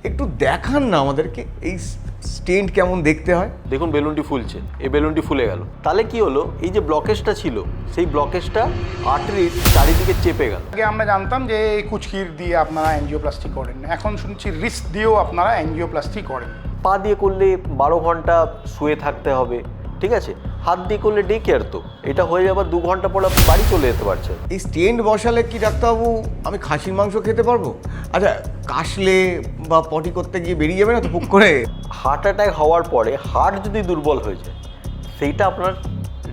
একটু দেখান না আমাদেরকে এই স্টেন্ট কেমন দেখতে হয়। দেখুন বেলুনটি ফুলছে, এই বেলুনটি ফুলে গেল, তাহলে কি হলো, এই যে ব্লকেজটা ছিল সেই ব্লকেজটা আর্টারির চারিদিকে চেপে গেল। আগে আমরা জানতাম যে এই কুচকির দিয়ে আপনারা অ্যাঞ্জিওপ্লাস্টি করেন, এখন শুনছি রিস্ট দিয়েও আপনারা অ্যাঞ্জিওপ্লাস্টি করেন। পা দিয়ে করলে 12 ঘন্টা শুয়ে থাকতে হবে, ঠিক আছে, হাত দিয়ে করলে ডে কেয়ার, তো এটা হয়ে যাবার 2 ঘন্টা পর আপনি বাড়ি চলে যেতে পারছেন। এই স্টেন্ট বসালে কি ডাক্তারবাবু আমি খাসির মাংস খেতে পারবো? আচ্ছা, কাশলে বা পটি করতে গিয়ে বেরিয়ে যাবে না তো পুক করে? হার্ট অ্যাটাক হওয়ার পরে হার্ট যদি দুর্বল হয়ে যায়, সেইটা আপনার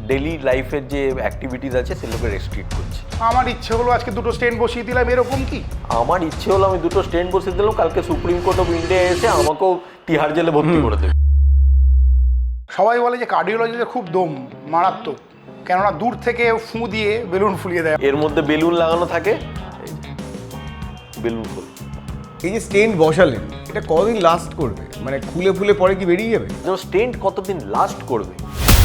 ডেলি লাইফের যে অ্যাক্টিভিটিস আছে সেগুলোকে রেস্ট্রিক্ট করছে। আমার ইচ্ছে হলো আজকে 2টো স্টেন্ট বসিয়ে দিলাম, এরকম কি? আমার ইচ্ছে হলো আমি 2টো স্টেন্ট বসিয়ে দিলাম, কালকে সুপ্রিম কোর্ট অফ ইন্ডিয়া এসে আমাকেও তিহার জেলে ভর্তি করে দেবে। সবাই বলে যে কার্ডিওলজিতে খুব দম, মারাত্মক, কেননা দূর থেকে ফু দিয়ে বেলুন ফুলিয়ে দেয়। এর মধ্যে বেলুন লাগানো থাকে, বেলুন ফুল। এই যে স্টেন্ট বসালেন, এটা কতদিন লাস্ট করবে? মানে খুলে ফুলে পরে কি বেরিয়ে যাবে? যেমন স্টেন্ট কতদিন লাস্ট করবে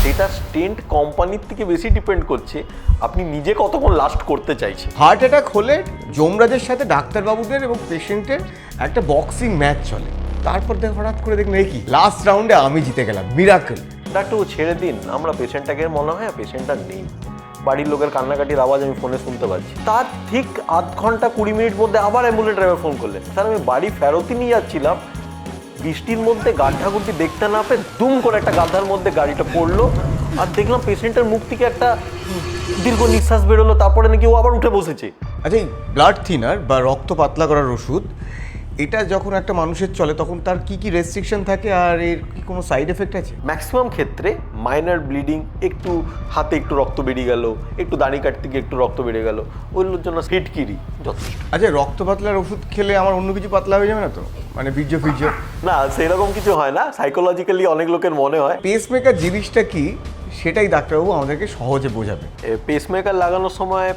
সেটা স্টেন্ট কোম্পানির থেকে বেশি ডিপেন্ড করছে আপনি নিজে কতক্ষণ লাস্ট করতে চাইছেন। হার্ট অ্যাটাক হলে যমরাজের সাথে ডাক্তারবাবুদের এবং পেশেন্টের একটা বক্সিং ম্যাচ চলে, তারপর দেখ হঠাৎ করে দেখুন এই কি লাস্ট রাউন্ডে আমি জিতে গেলাম, মিরাকেল। ডাক্তার ছেড়ে দিন, আমরা পেশেন্টটাকে মনে হয় পেশেন্টটা নেই, বাড়ির লোকের কান্নাকাটির আওয়াজ আমি ফোনে শুনতে পাচ্ছি। তার ঠিক আধ ঘন্টা 20 মিনিট মধ্যে আবার অ্যাম্বুলেন্স ড্রাইভার ফোন করলেন, স্যার আমি বাড়ি ফেরতই নিয়ে যাচ্ছিলাম, বৃষ্টির মধ্যে গাড্ডাগুড্ডি দেখতে না পেয়ে দুম করে একটা গাধার মধ্যে গাড়িটা পড়লো, আর দেখলাম পেশেন্টের মুখ থেকে একটা দীর্ঘ নিঃশ্বাস বেরোলো, তারপরে নাকি ও আবার উঠে বসেছে। আচ্ছা, এই ব্লাড থিনার বা রক্ত পাতলা করার ওষুধ, এটা যখন একটা মানুষের চলে তখন তার কি কি রেস্ট্রিকশন থাকে আর এর কি কোনো সাইড এফেক্ট আছে? ম্যাক্সিমাম ক্ষেত্রে মাইনর ব্লিডিং, একটু হাতে একটু রক্ত বেরিয়ে গেল, একটু দাড়ি কাটতে গিয়ে একটু রক্ত বেরিয়ে গেল, ওইগুলোর জন্য ফিটকিরি যথেষ্ট। আচ্ছা, রক্ত পাতলার ওষুধ খেলে আমার অন্য কিছু পাতলা হয়ে যাবে না তো? মানে বীর্য ফির্য? না, সেরকম কিছু হয় না, সাইকোলজিক্যালি অনেক লোকের মনে হয়। পেসমেকার জিনিসটা কি সেটাই ডাক্তারবাবু আমাদেরকে সহজে বোঝাবে। পেসমেকার লাগানোর সময়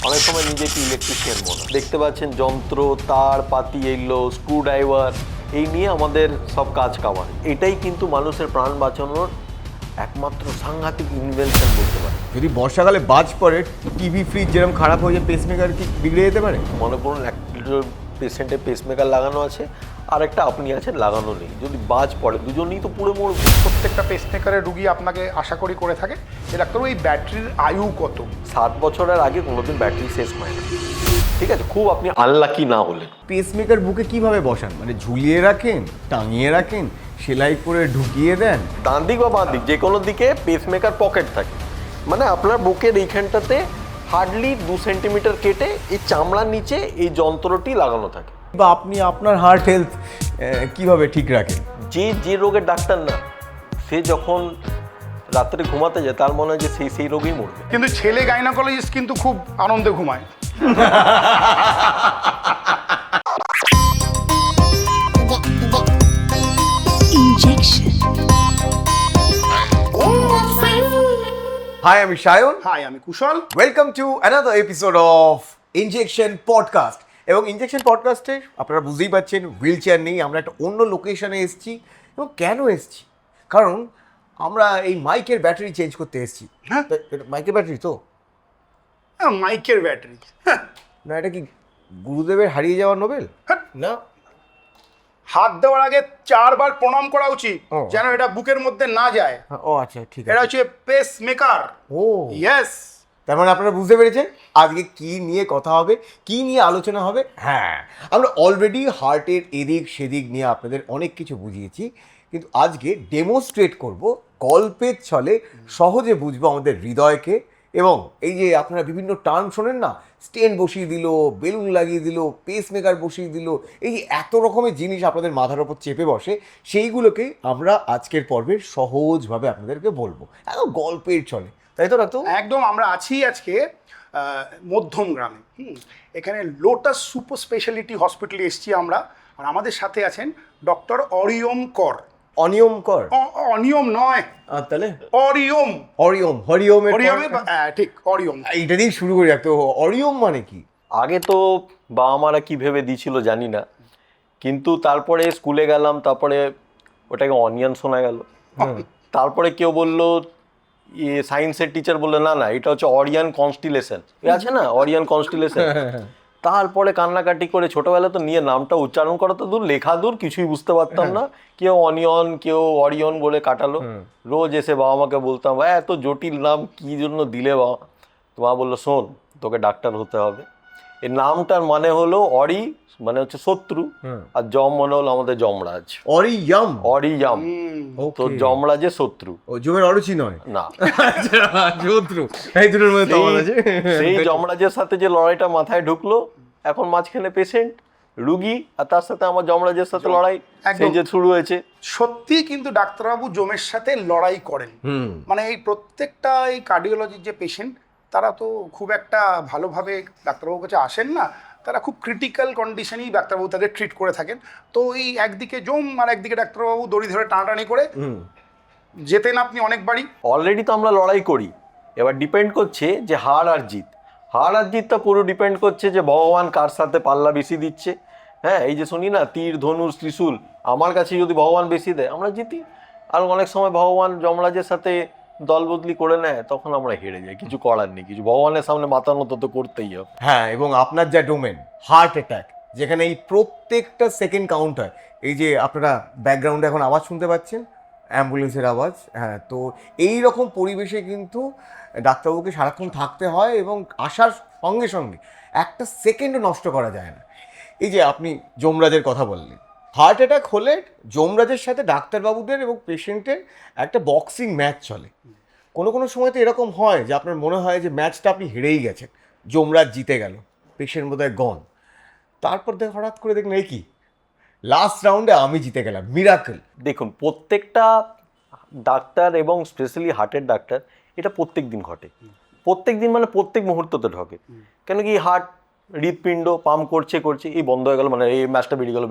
অনেক সময় নিজেকে ইলেকট্রিশিয়ান মনে হয়। দেখতে পাচ্ছেন যন্ত্র, তার পাতি, এগুলো স্ক্রু ড্রাইভার, এই নিয়ে আমাদের সব কাজ কামায়। এটাই কিন্তু মানুষের প্রাণ বাঁচানোর একমাত্র সাংঘাতিক ইনভেনশন বলতে পারে। যদি বর্ষাকালে বাজ পড়ে, টিভি ফ্রিজ যেরকম খারাপ হয়ে যায়, পেসমেকার কি বিগড়ে যেতে পারে? মনে করুন একটা পেশেন্টের পেসমেকার লাগানো আছে আর একটা আপনি আছেন লাগানো নেই, যদি বাজ পড়ে দুজনেই তো পুরো মরবে। প্রত্যেকটা পেসমেকারের রুগী আপনাকে আশা করি করে থাকে যে ডাক্তারবাবু এই ব্যাটারির আয়ু কত? 7 বছরের আগে কোনোদিন ব্যাটারি শেষ হয় না, ঠিক আছে, খুব আপনি আনলাকি না হলে। পেসমেকার বুকে কিভাবে বসান? মানে ঝুলিয়ে রাখেন, টাঙিয়ে রাখেন, সেলাই করে ঢুকিয়ে দেন? ডান দিক বা বাঁ দিক যে কোনো দিকে পেসমেকার পকেট থাকে, মানে আপনার বুকের এইখানটাতে হার্ডলি 2 সেন্টিমিটার কেটে এই চামড়ার নিচে এই যন্ত্রটি লাগানো থাকে। বা আপনি আপনার হার্ট হেলথ কিভাবে ঠিক রাখেন? যে রোগের ডাক্তার না, সে যখন রাত্রে ঘুমাতে যায় তার মনে হয় যে সেই রোগেই মরবে। কিন্তু ছেলে গাইনোকোলজিস্ট কিন্তু খুব আনন্দে ঘুমায়। Injection. হাই, আমি সায়ন। হাই, আমি Kushal. Welcome to another episode of injection podcast. এবং ইনজেকশন পডকাস্টে আপনারা বুঝতেই পারছেন হুইল চেয়ার নেই, আমরা একটা অন্য লোকেশনে এসেছি। এবং কেন এসেছি? কারণ আমরা এই মাইকের ব্যাটারি চেঞ্জ করতে এসেছি। হ্যাঁ, মাইকের ব্যাটারি তো মাইকের ব্যাটারি? না, এটা কি গুরুদেবের হারিয়ে যাওয়া নোবেল? হ্যাঁ। না, হাত দেওয়ার আগে 4 বার প্রণাম করা উচিত, ও। যেন এটা বুকের মধ্যে না যায়। ও আচ্ছা, ঠিক এটা আছে। হচ্ছে পেস মেকার। ও ইয়েস। তার মানে আপনারা বুঝতে পেরেছেন আজকে কি নিয়ে কথা হবে, কি নিয়ে আলোচনা হবে। হ্যাঁ, আমরা অলরেডি হার্টের এদিক সেদিক নিয়ে আপনাদের অনেক কিছু বুঝিয়েছি, কিন্তু আজকে ডেমোস্ট্রেট করব গল্পের ছলে, সহজে বুঝবো আমাদের হৃদয়কে। এবং এই যে আপনারা বিভিন্ন টার্ম শোনেন না, স্টেন্ট বসিয়ে দিল, বেলুন লাগিয়ে দিল, পেসমেকার বসিয়ে দিল, এই যে এত রকমের জিনিস আপনাদের মাথার ওপর চেপে বসে, সেইগুলোকেই আমরা আজকের পর্বে সহজভাবে আপনাদেরকে বলবো, একদম গল্পের ছলে। তাই তো ডাক্তার? একদম। আমরা আছি আজকে মধ্যম গ্রামে। এখানে লোটাস সুপার স্পেশালিটি হসপিটালে এসেছি আমরা, আর আমাদের সাথে আছেন ডক্টর অরিয়ম কর। অনিয়ম কর? অনিয়ম নয়, তাহলে অরিয়ম। অরিয়ম, হরিওমের অরিয়মে ঠিক, অরিয়ম। এইটা দিয়েই শুরু করি। তো অরিয়ম মানে কি? আগে তো বাবা মারা কি ভেবে দিয়েছিল জানি না, কিন্তু তারপরে স্কুলে গেলাম, তারপরে ওটাকে অনিয়ন শোনা গেল। তারপরে কেউ বললো, সায়েন্সের টিচার বললো না না এটা হচ্ছে অরিয়ান কনস্টিলেশন, আছে না অরিয়ান কনস্টিলেশন। তারপরে কান্নাকাটি করে, ছোটবেলা তো নিয়ে নামটা উচ্চারণ করা তো দূর, লেখা দূর, কিছুই বুঝতে পারতাম না। কেউ অনিয়ন, কেউ অরিয়ন বলে কাটালো। রোজ এসে বাবা মাকে বলতাম, এত জটিল নাম কি জন্য দিলে বাবা? তো মা বললো, শোন, তোকে ডাক্তার হতে হবে। এই নামটার মানে হলো অরি, মানে হচ্ছে শত্রু, আর যম মানে হলো আমাদের যমরাজ। অরিয়াম। অরিয়াম, তো যমরাজের শত্রু। ও জমের অরুচি নয় না, শত্রু, এই দুটোর মধ্যে তফাৎ আছে। সেই যমরাজের সাথে যে লড়াইটা মাথায় ঢুকলো, এখন মাঝখানে পেশেন্ট, রুগী, আর তার সাথে আমার যমরাজের সাথে লড়াই, সেই যে শুরু হয়েছে। সত্যি কিন্তু ডাক্তারবাবু জমের সাথে লড়াই করেন। মানে এই প্রত্যেকটা এই কার্ডিওলজির যে পেশেন্ট, তারা তো খুব একটা ভালোভাবে ডাক্তারবাবুর কাছে আসেন না, তারা খুব ক্রিটিক্যাল কন্ডিশনেই ডাক্তারবাবু তাদের ট্রিট করে থাকেন। তো এই একদিকে জম আর একদিকে ডাক্তারবাবু দড়ি ধরে টানাটানি করে যেতেন আপনি অনেকবারই। অলরেডি তো আমরা লড়াই করি, এবার ডিপেন্ড করছে যে হার আর জিত। হার আর জিতটা পুরো ডিপেন্ড করছে যে ভগবান কার সাথে পাল্লা বেশি দিচ্ছে। হ্যাঁ, এই যে শুনি না, তীর, ধনুষ, ত্রিশূল, আমার কাছে যদি ভগবান বেশি দেয় আমরা জিতি। আর অনেক সময় ভগবান যমরাজের সাথে দল বদলি করে নেয়, তখন আমরা হেরে যাই, কিছু করার নেই, কিছু ভগবানের সামনে মাথা নত তো করতেই হবে। হ্যাঁ, এবং আপনার যা ডোমেন হার্ট অ্যাটাক, যেখানে এই প্রত্যেকটা সেকেন্ড কাউন্ট হয়, এই যে আপনারা ব্যাকগ্রাউন্ডে এখন আওয়াজ শুনতে পাচ্ছেন, অ্যাম্বুলেন্সের আওয়াজ, হ্যাঁ, তো এই রকম পরিবেশে কিন্তু ডাক্তারবাবুকে সারাক্ষণ থাকতে হয় এবং আসার সঙ্গে সঙ্গে একটা সেকেন্ডও নষ্ট করা যায় না। এই যে আপনি যমরাজের কথা বললেন, হার্ট অ্যাটাক হলে যমরাজের সাথে ডাক্তারবাবুদের এবং পেশেন্টের একটা বক্সিং ম্যাচ চলে। কোনো কোনো সময় তো এরকম হয় যে আপনার মনে হয় যে ম্যাচটা আপনি হেরেই গেছেন, যমরাজ জিতে গেল, পেশেন্ট বোধহয় গন, তারপর হঠাৎ করে দেখলেন এই কি, লাস্ট রাউন্ডে আমি জিতে গেলাম, মিরাকেল। দেখুন, প্রত্যেকটা ডাক্তার এবং স্পেশালি হার্টের ডাক্তার, এটা প্রত্যেক দিন ঘটে। প্রত্যেক দিন মানে প্রত্যেক মুহূর্ততে ঢোকে। কেন কি, হার্ট, হৃৎপিণ্ড পাম্প করছে, এই বন্ধ হয়ে গেল, মানে এই ম্যাচটা বেরিয়ে গেল,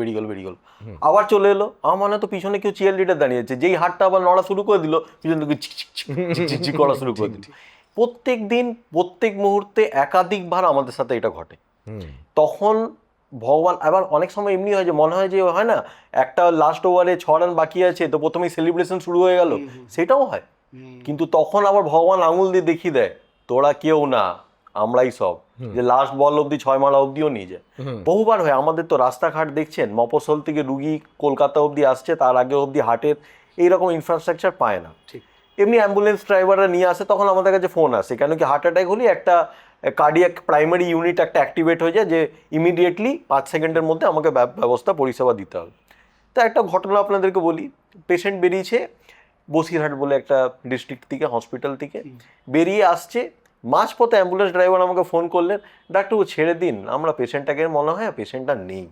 আবার চলে এলো। আমার মনে তো পিছনে কেউ চিয়ার লিডার দাঁড়িয়েছে, যেই হার্টটা আবার নড়া শুরু করে দিল, পিছন থেকে চিক করা শুরু করে দিল। প্রত্যেক দিন, প্রত্যেক মুহূর্তে একাধিকবার আমাদের সাথে এটা ঘটে। তখন ভগবান, আবার অনেক সময় এমনি হয় যে মনে হয় যে হয় না, একটা লাস্ট ওভারে 6 রান বাকি আছে, তো প্রথমেই সেলিব্রেশন শুরু হয়ে গেল, সেটাও হয়। কিন্তু তখন আবার ভগবান আঙুল দিয়ে দেখিয়ে দেয়, তোরা কেউ না, আমরাই সব, যে লাস্ট বল অব্দি 6 মারা অব্দিও নিয়ে যায়। বহুবার হয়। আমাদের তো রাস্তাঘাট দেখছেন, মফস্বল থেকে রুগী কলকাতা অব্দি আসছে, তার আগে অব্দি হার্টের এইরকম ইনফ্রাস্ট্রাকচার পায় না। এমনি অ্যাম্বুলেন্স ড্রাইভাররা নিয়ে আসে, তখন আমাদের কাছে ফোন আসে, কেন কি হার্ট অ্যাটাক হলে একটা কার্ডিয়াক প্রাইমারি ইউনিট একটা অ্যাক্টিভেট হয়ে যায়, যে ইমিডিয়েটলি 5 সেকেন্ডের মধ্যে আমাকে ব্যবস্থা পরিষেবা দিতে হবে। তো একটা ঘটনা আপনাদেরকে বলি। পেশেন্ট বেরিয়েছে বসিরহাট বলে একটা ডিস্ট্রিক্ট থেকে, হসপিটাল থেকে বেরিয়ে আসছে, মাঝপথে অ্যাম্বুলেন্স ড্রাইভার আমাকে ফোন করলেন, ডাক্তারবাবু ছেড়ে দিন, আমরা পেশেন্টটাকে মনে হয় পেশেন্টটা নেই,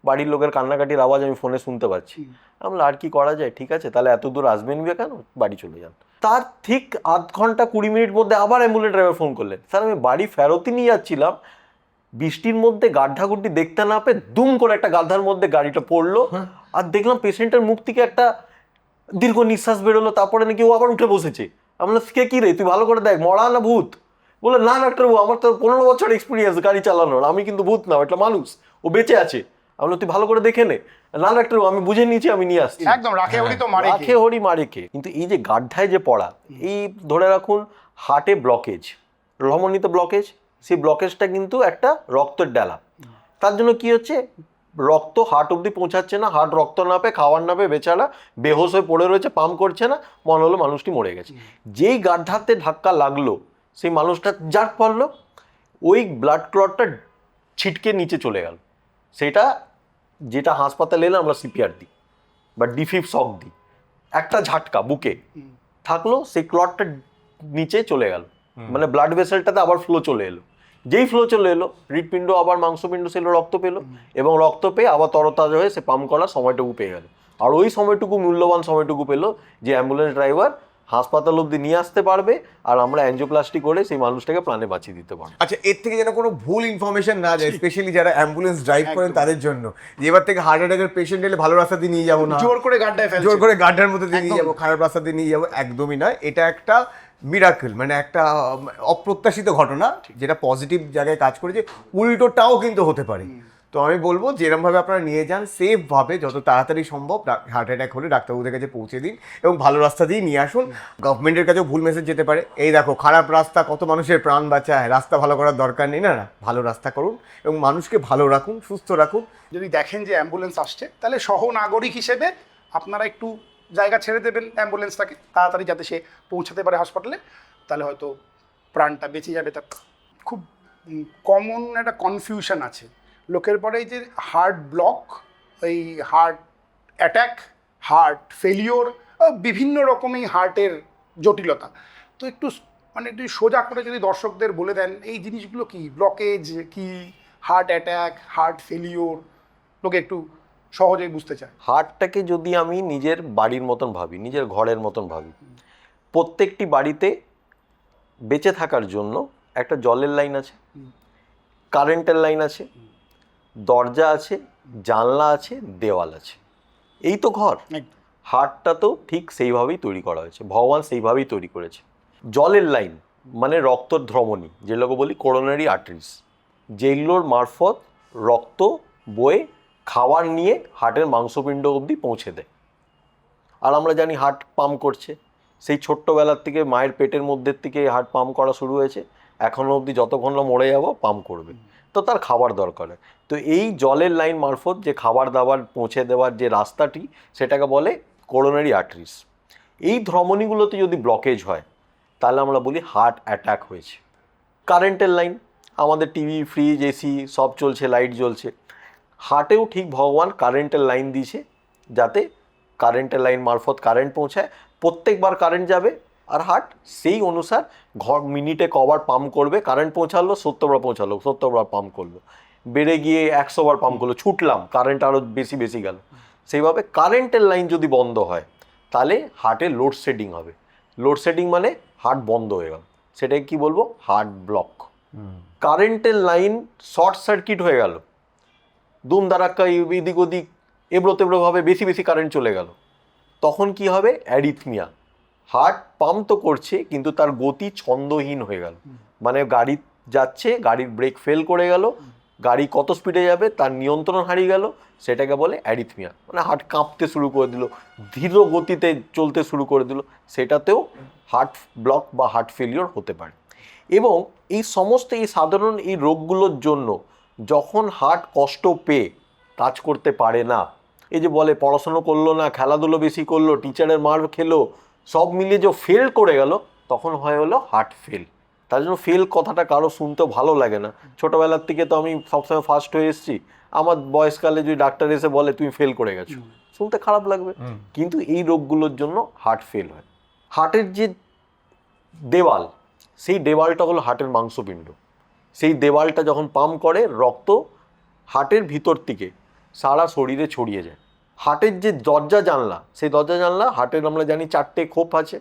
বাড়ির লোকের কান্নাকাটির আওয়াজ আমি ফোনে শুনতে পাচ্ছি। আমরা আর কি করা যায়, ঠিক আছে তাহলে এত দূর আসবেন কেন, বাড়ি চলে যান। তার ঠিক আধ ঘন্টা 20 মিনিট মধ্যে আবার অ্যাম্বুলেন্স ড্রাইভার ফোন করলেন, স্যার আমি বাড়ি ফেরতই নিয়ে যাচ্ছিলাম, বৃষ্টির মধ্যে গাড্ডাগুড্ডি দেখতে না পেয়ে দুম করে একটা গাধার মধ্যে গাড়িটা পড়লো, আর দেখলাম পেশেন্টের মুখ থেকে একটা দীর্ঘ নিঃশ্বাস বেরোলো, তারপরে নাকি ও আবার উঠে বসেছে। আমরা কে কি রে, তুই ভালো করে দেখ, মরা না ভূত? বলে না ডাক্তারবাবু, আমার তো 15 বছর এক্সপিরিয়েন্স গাড়ি চালানোর, আমি কিন্তু ভূত না, এটা মানুষ, ও বেঁচে আছে। আমি তুই ভালো করে দেখে নে। না ডাক্তারবাবু, আমি বুঝে নিয়েছি, আমি নিয়ে আসছি। একদম রাখে হরি তো মারে কে। রাখে হরি মারে কে। কিন্তু এই যে গাড্ডায় যে পড়া, এই ধরে রাখুন হার্টে ব্লকেজ, রহমনিত ব্লকেজ, সেই ব্লকেজটা কিন্তু একটা রক্তের ডেলা। তার জন্য কি হচ্ছে, রক্ত হার্ট অব্দি পৌঁছাচ্ছে না, হার্ট রক্ত না পেয়ে, খাওয়ার না পেয়ে বেচারা বেহোশ হয়ে পড়ে রয়েছে, পাম্প করছে না, মনে হলো মানুষটি মরে গেছে। যেই গাড্ডাতে ধাক্কা লাগলো, সেই মানুষটা যার পড়লো, ওই ব্লাড ক্লটটা ছিটকে নিচে চলে গেল। সেটা যেটা হাসপাতালে এলে আমরা সিপিআর দিই বা ডিফিপ শক দিই, একটা ঝাটকা বুকে থাকলো, সেই ক্লটটা নিচে চলে গেল, মানে ব্লাড ভেসেলটাতে আবার ফ্লো চলে এলো। যেই ফ্লো চলে এলো, হৃৎপিণ্ড আবার মাংসপিণ্ড সেগুলো রক্ত পেলো, এবং রক্ত পেয়ে আবার তরতাজা হয়ে সে পাম্প করার সময়টুকু পেয়ে গেল। আর ওই সময়টুকু, মূল্যবান সময়টুকু পেলো যে অ্যাম্বুলেন্স ড্রাইভার হাসপাতাল অব্দি নিয়ে আসতে পারবে, আর আমরা অ্যাঞ্জিওপ্লাস্টি করে সেই মানুষটাকে প্রাণে বাঁচিয়ে দিতে পারবো। আচ্ছা, এর থেকে যেন কোনো ভুল ইনফরমেশন না যায়, স্পেশালি যারা অ্যাম্বুলেন্স ড্রাইভ করেন তাদের জন্য, যে এবার থেকে হার্ট অ্যাটাকের পেশেন্ট এলে ভালো রাস্তা দিয়ে নিয়ে যাবো না, জোর করে গাড্ডায় ফেলছে, জোর করে গাড্ডার মধ্যে দিয়ে নিয়ে যাবো, খারাপ রাস্তা দিয়ে নিয়ে যাবো, একদমই নয়। এটা একটা মিরাকেল, মানে একটা অপ্রত্যাশিত ঘটনা, যেটা পজিটিভ জায়গায় কাজ করেছে, উল্টোটাও কিন্তু হতে পারে। তো আমি বলবো যেরমভাবে আপনারা নিয়ে যান সেফভাবে যত তাড়াতাড়ি সম্ভব হার্ট অ্যাটাক হলে ডাক্তারবাবুদের কাছে পৌঁছে দিন এবং ভালো রাস্তা দিয়ে নিয়ে আসুন। গভর্নমেন্টের কাছেও ভুল মেসেজ যেতে পারে, এই দেখো খারাপ রাস্তা কত মানুষের প্রাণ বাঁচায়, রাস্তা ভালো করার দরকার নেই। না না, ভালো রাস্তা করুন এবং মানুষকে ভালো রাখুন, সুস্থ রাখুন। যদি দেখেন যে অ্যাম্বুলেন্স আসছে তাহলে সহনাগরিক হিসেবে আপনারা একটু জায়গা ছেড়ে দেবেন অ্যাম্বুলেন্সটাকে, তাড়াতাড়ি যাতে সে পৌঁছাতে পারে হাসপাতালে, তাহলে হয়তো প্রাণটা বেঁচে যাবে। তার খুব কমন একটা কনফিউশন আছে লোকের পরে, এই যে হার্ট ব্লক, এই হার্ট অ্যাটাক, হার্ট ফেলিওর, বিভিন্ন রকমই হার্টের জটিলতা। তো একটু মানে একটু সোজা করে যদি দর্শকদের বলে দেন এই জিনিসগুলো কি, ব্লকেজ কি, হার্ট অ্যাটাক, হার্ট ফেলিওর, লোকে একটু সহজেই বুঝতে চায়। হার্টটাকে যদি আমি নিজের বাড়ির মতন ভাবি, নিজের ঘরের মতন ভাবি, প্রত্যেকটি বাড়িতে বেঁচে থাকার জন্য একটা জলের লাইন আছে, কারেন্টের লাইন আছে, দরজা আছে, জানলা আছে, দেওয়াল আছে, এই তো ঘর। একদম। হার্টটা তো ঠিক সেইভাবেই তৈরি করা হয়েছে, ভগবান সেইভাবেই তৈরি করেছে। জলের লাইন মানে রক্তর ধমনী, যেগুলোকে বলি কোরোনারি আর্টারিস, যেগুলোর মারফত রক্ত বয়ে খাবার নিয়ে হার্টের মাংসপিণ্ড অবধি পৌঁছে দেয়। আর আমরা জানি হার্ট পাম্প করছে, সেই ছোট্টবেলার থেকে মায়ের পেটের মধ্যের থেকে হার্ট পাম্প করা শুরু হয়েছে, এখনও অবধি যতক্ষণ না মরে যাবো পাম্প করবে। তো তার খাবার দরকার হয়, তো এই জলের লাইন মারফত যে খাবার দাবার পৌঁছে দেওয়ার যে রাস্তাটি, সেটাকে বলে কোরোনারি আর্টারিস। এই ধমনীগুলোতে যদি ব্লকেজ হয় তাহলে আমরা বলি হার্ট অ্যাটাক হয়েছে। কারেন্টের লাইন, আমাদের টিভি, ফ্রিজ, এসি সব চলছে, লাইট জ্বলছে, হার্টেও ঠিক ভগবান কারেন্টের লাইন দিয়েছে, যাতে কারেন্টের লাইন মারফত কারেন্ট পৌঁছায়, প্রত্যেকবার কারেন্ট যাবে আর হার্ট সেই অনুসার মিনিটে কবার পাম্প করবে। কারেন্ট পৌঁছালো 70 বার, পৌঁছালো 70 বার পাম্প করলো, বেড়ে গিয়ে 100 বার পাম্প করলো, ছুটলাম, কারেন্ট আরও বেশি বেশি গেল। সেইভাবে কারেন্টের লাইন যদি বন্ধ হয় তাহলে হার্টে লোডশেডিং হবে। লোডশেডিং মানে হার্ট বন্ধ হয়ে গেল, সেটাকে কি বলবো, হার্ট ব্লক। কারেন্টের লাইন শর্ট সার্কিট হয়ে গেল, দুম দারাক্কা এদিক ওদিক এবড়ো তেবড়োভাবে বেশি বেশি কারেন্ট চলে গেল, তখন কি হবে, অ্যারিথমিয়া। হার্ট পাম্প তো করছে কিন্তু তার গতি ছন্দহীন হয়ে গেল, মানে গাড়ি যাচ্ছে, গাড়ির ব্রেক ফেল করে গেল, গাড়ি কত স্পিডে যাবে তার নিয়ন্ত্রণ হারিয়ে গেল, সেটাকে বলে অ্যারিথমিয়া। মানে হার্ট কাঁপতে শুরু করে দিল, ধীর গতিতে চলতে শুরু করে দিল, সেটাতেও হার্ট ব্লক বা হার্ট ফেলিওর হতে পারে। এবং এই সমস্ত এই সাধারণ এই রোগগুলোর জন্য যখন হার্ট কষ্ট পেয়ে কাজ করতে পারে না, এই যে বলে পড়াশুনো করলো না, খেলাধুলো বেশি করলো, টিচারের মার খেলো, সব মিলিয়ে যে ফেল করে গেল, তখন হলো হার্ট ফেল। তার জন্য ফেল কথাটা কারো শুনতে ভালো লাগে না। ছোটোবেলার থেকে তো আমি সবসময় ফার্স্ট হয়ে এসেছি, আমার বয়সকালে যদি ডাক্তার এসে বলে তুমি ফেল করে গেছো, শুনতে খারাপ লাগবে। কিন্তু এই রোগগুলোর জন্য হার্ট ফেল হয়। হার্টের যে দেওয়াল, সেই দেওয়ালটা হলো হার্টের মাংসপিণ্ড। সেই দেওয়ালটা যখন পাম্প করে রক্ত হার্টের ভিতর থেকে সারা শরীরে ছড়িয়ে যায়। হার্টের যে দরজা জানলা, সেই দরজা জানলা হার্টের আমরা জানি 4টে খোপ আছে,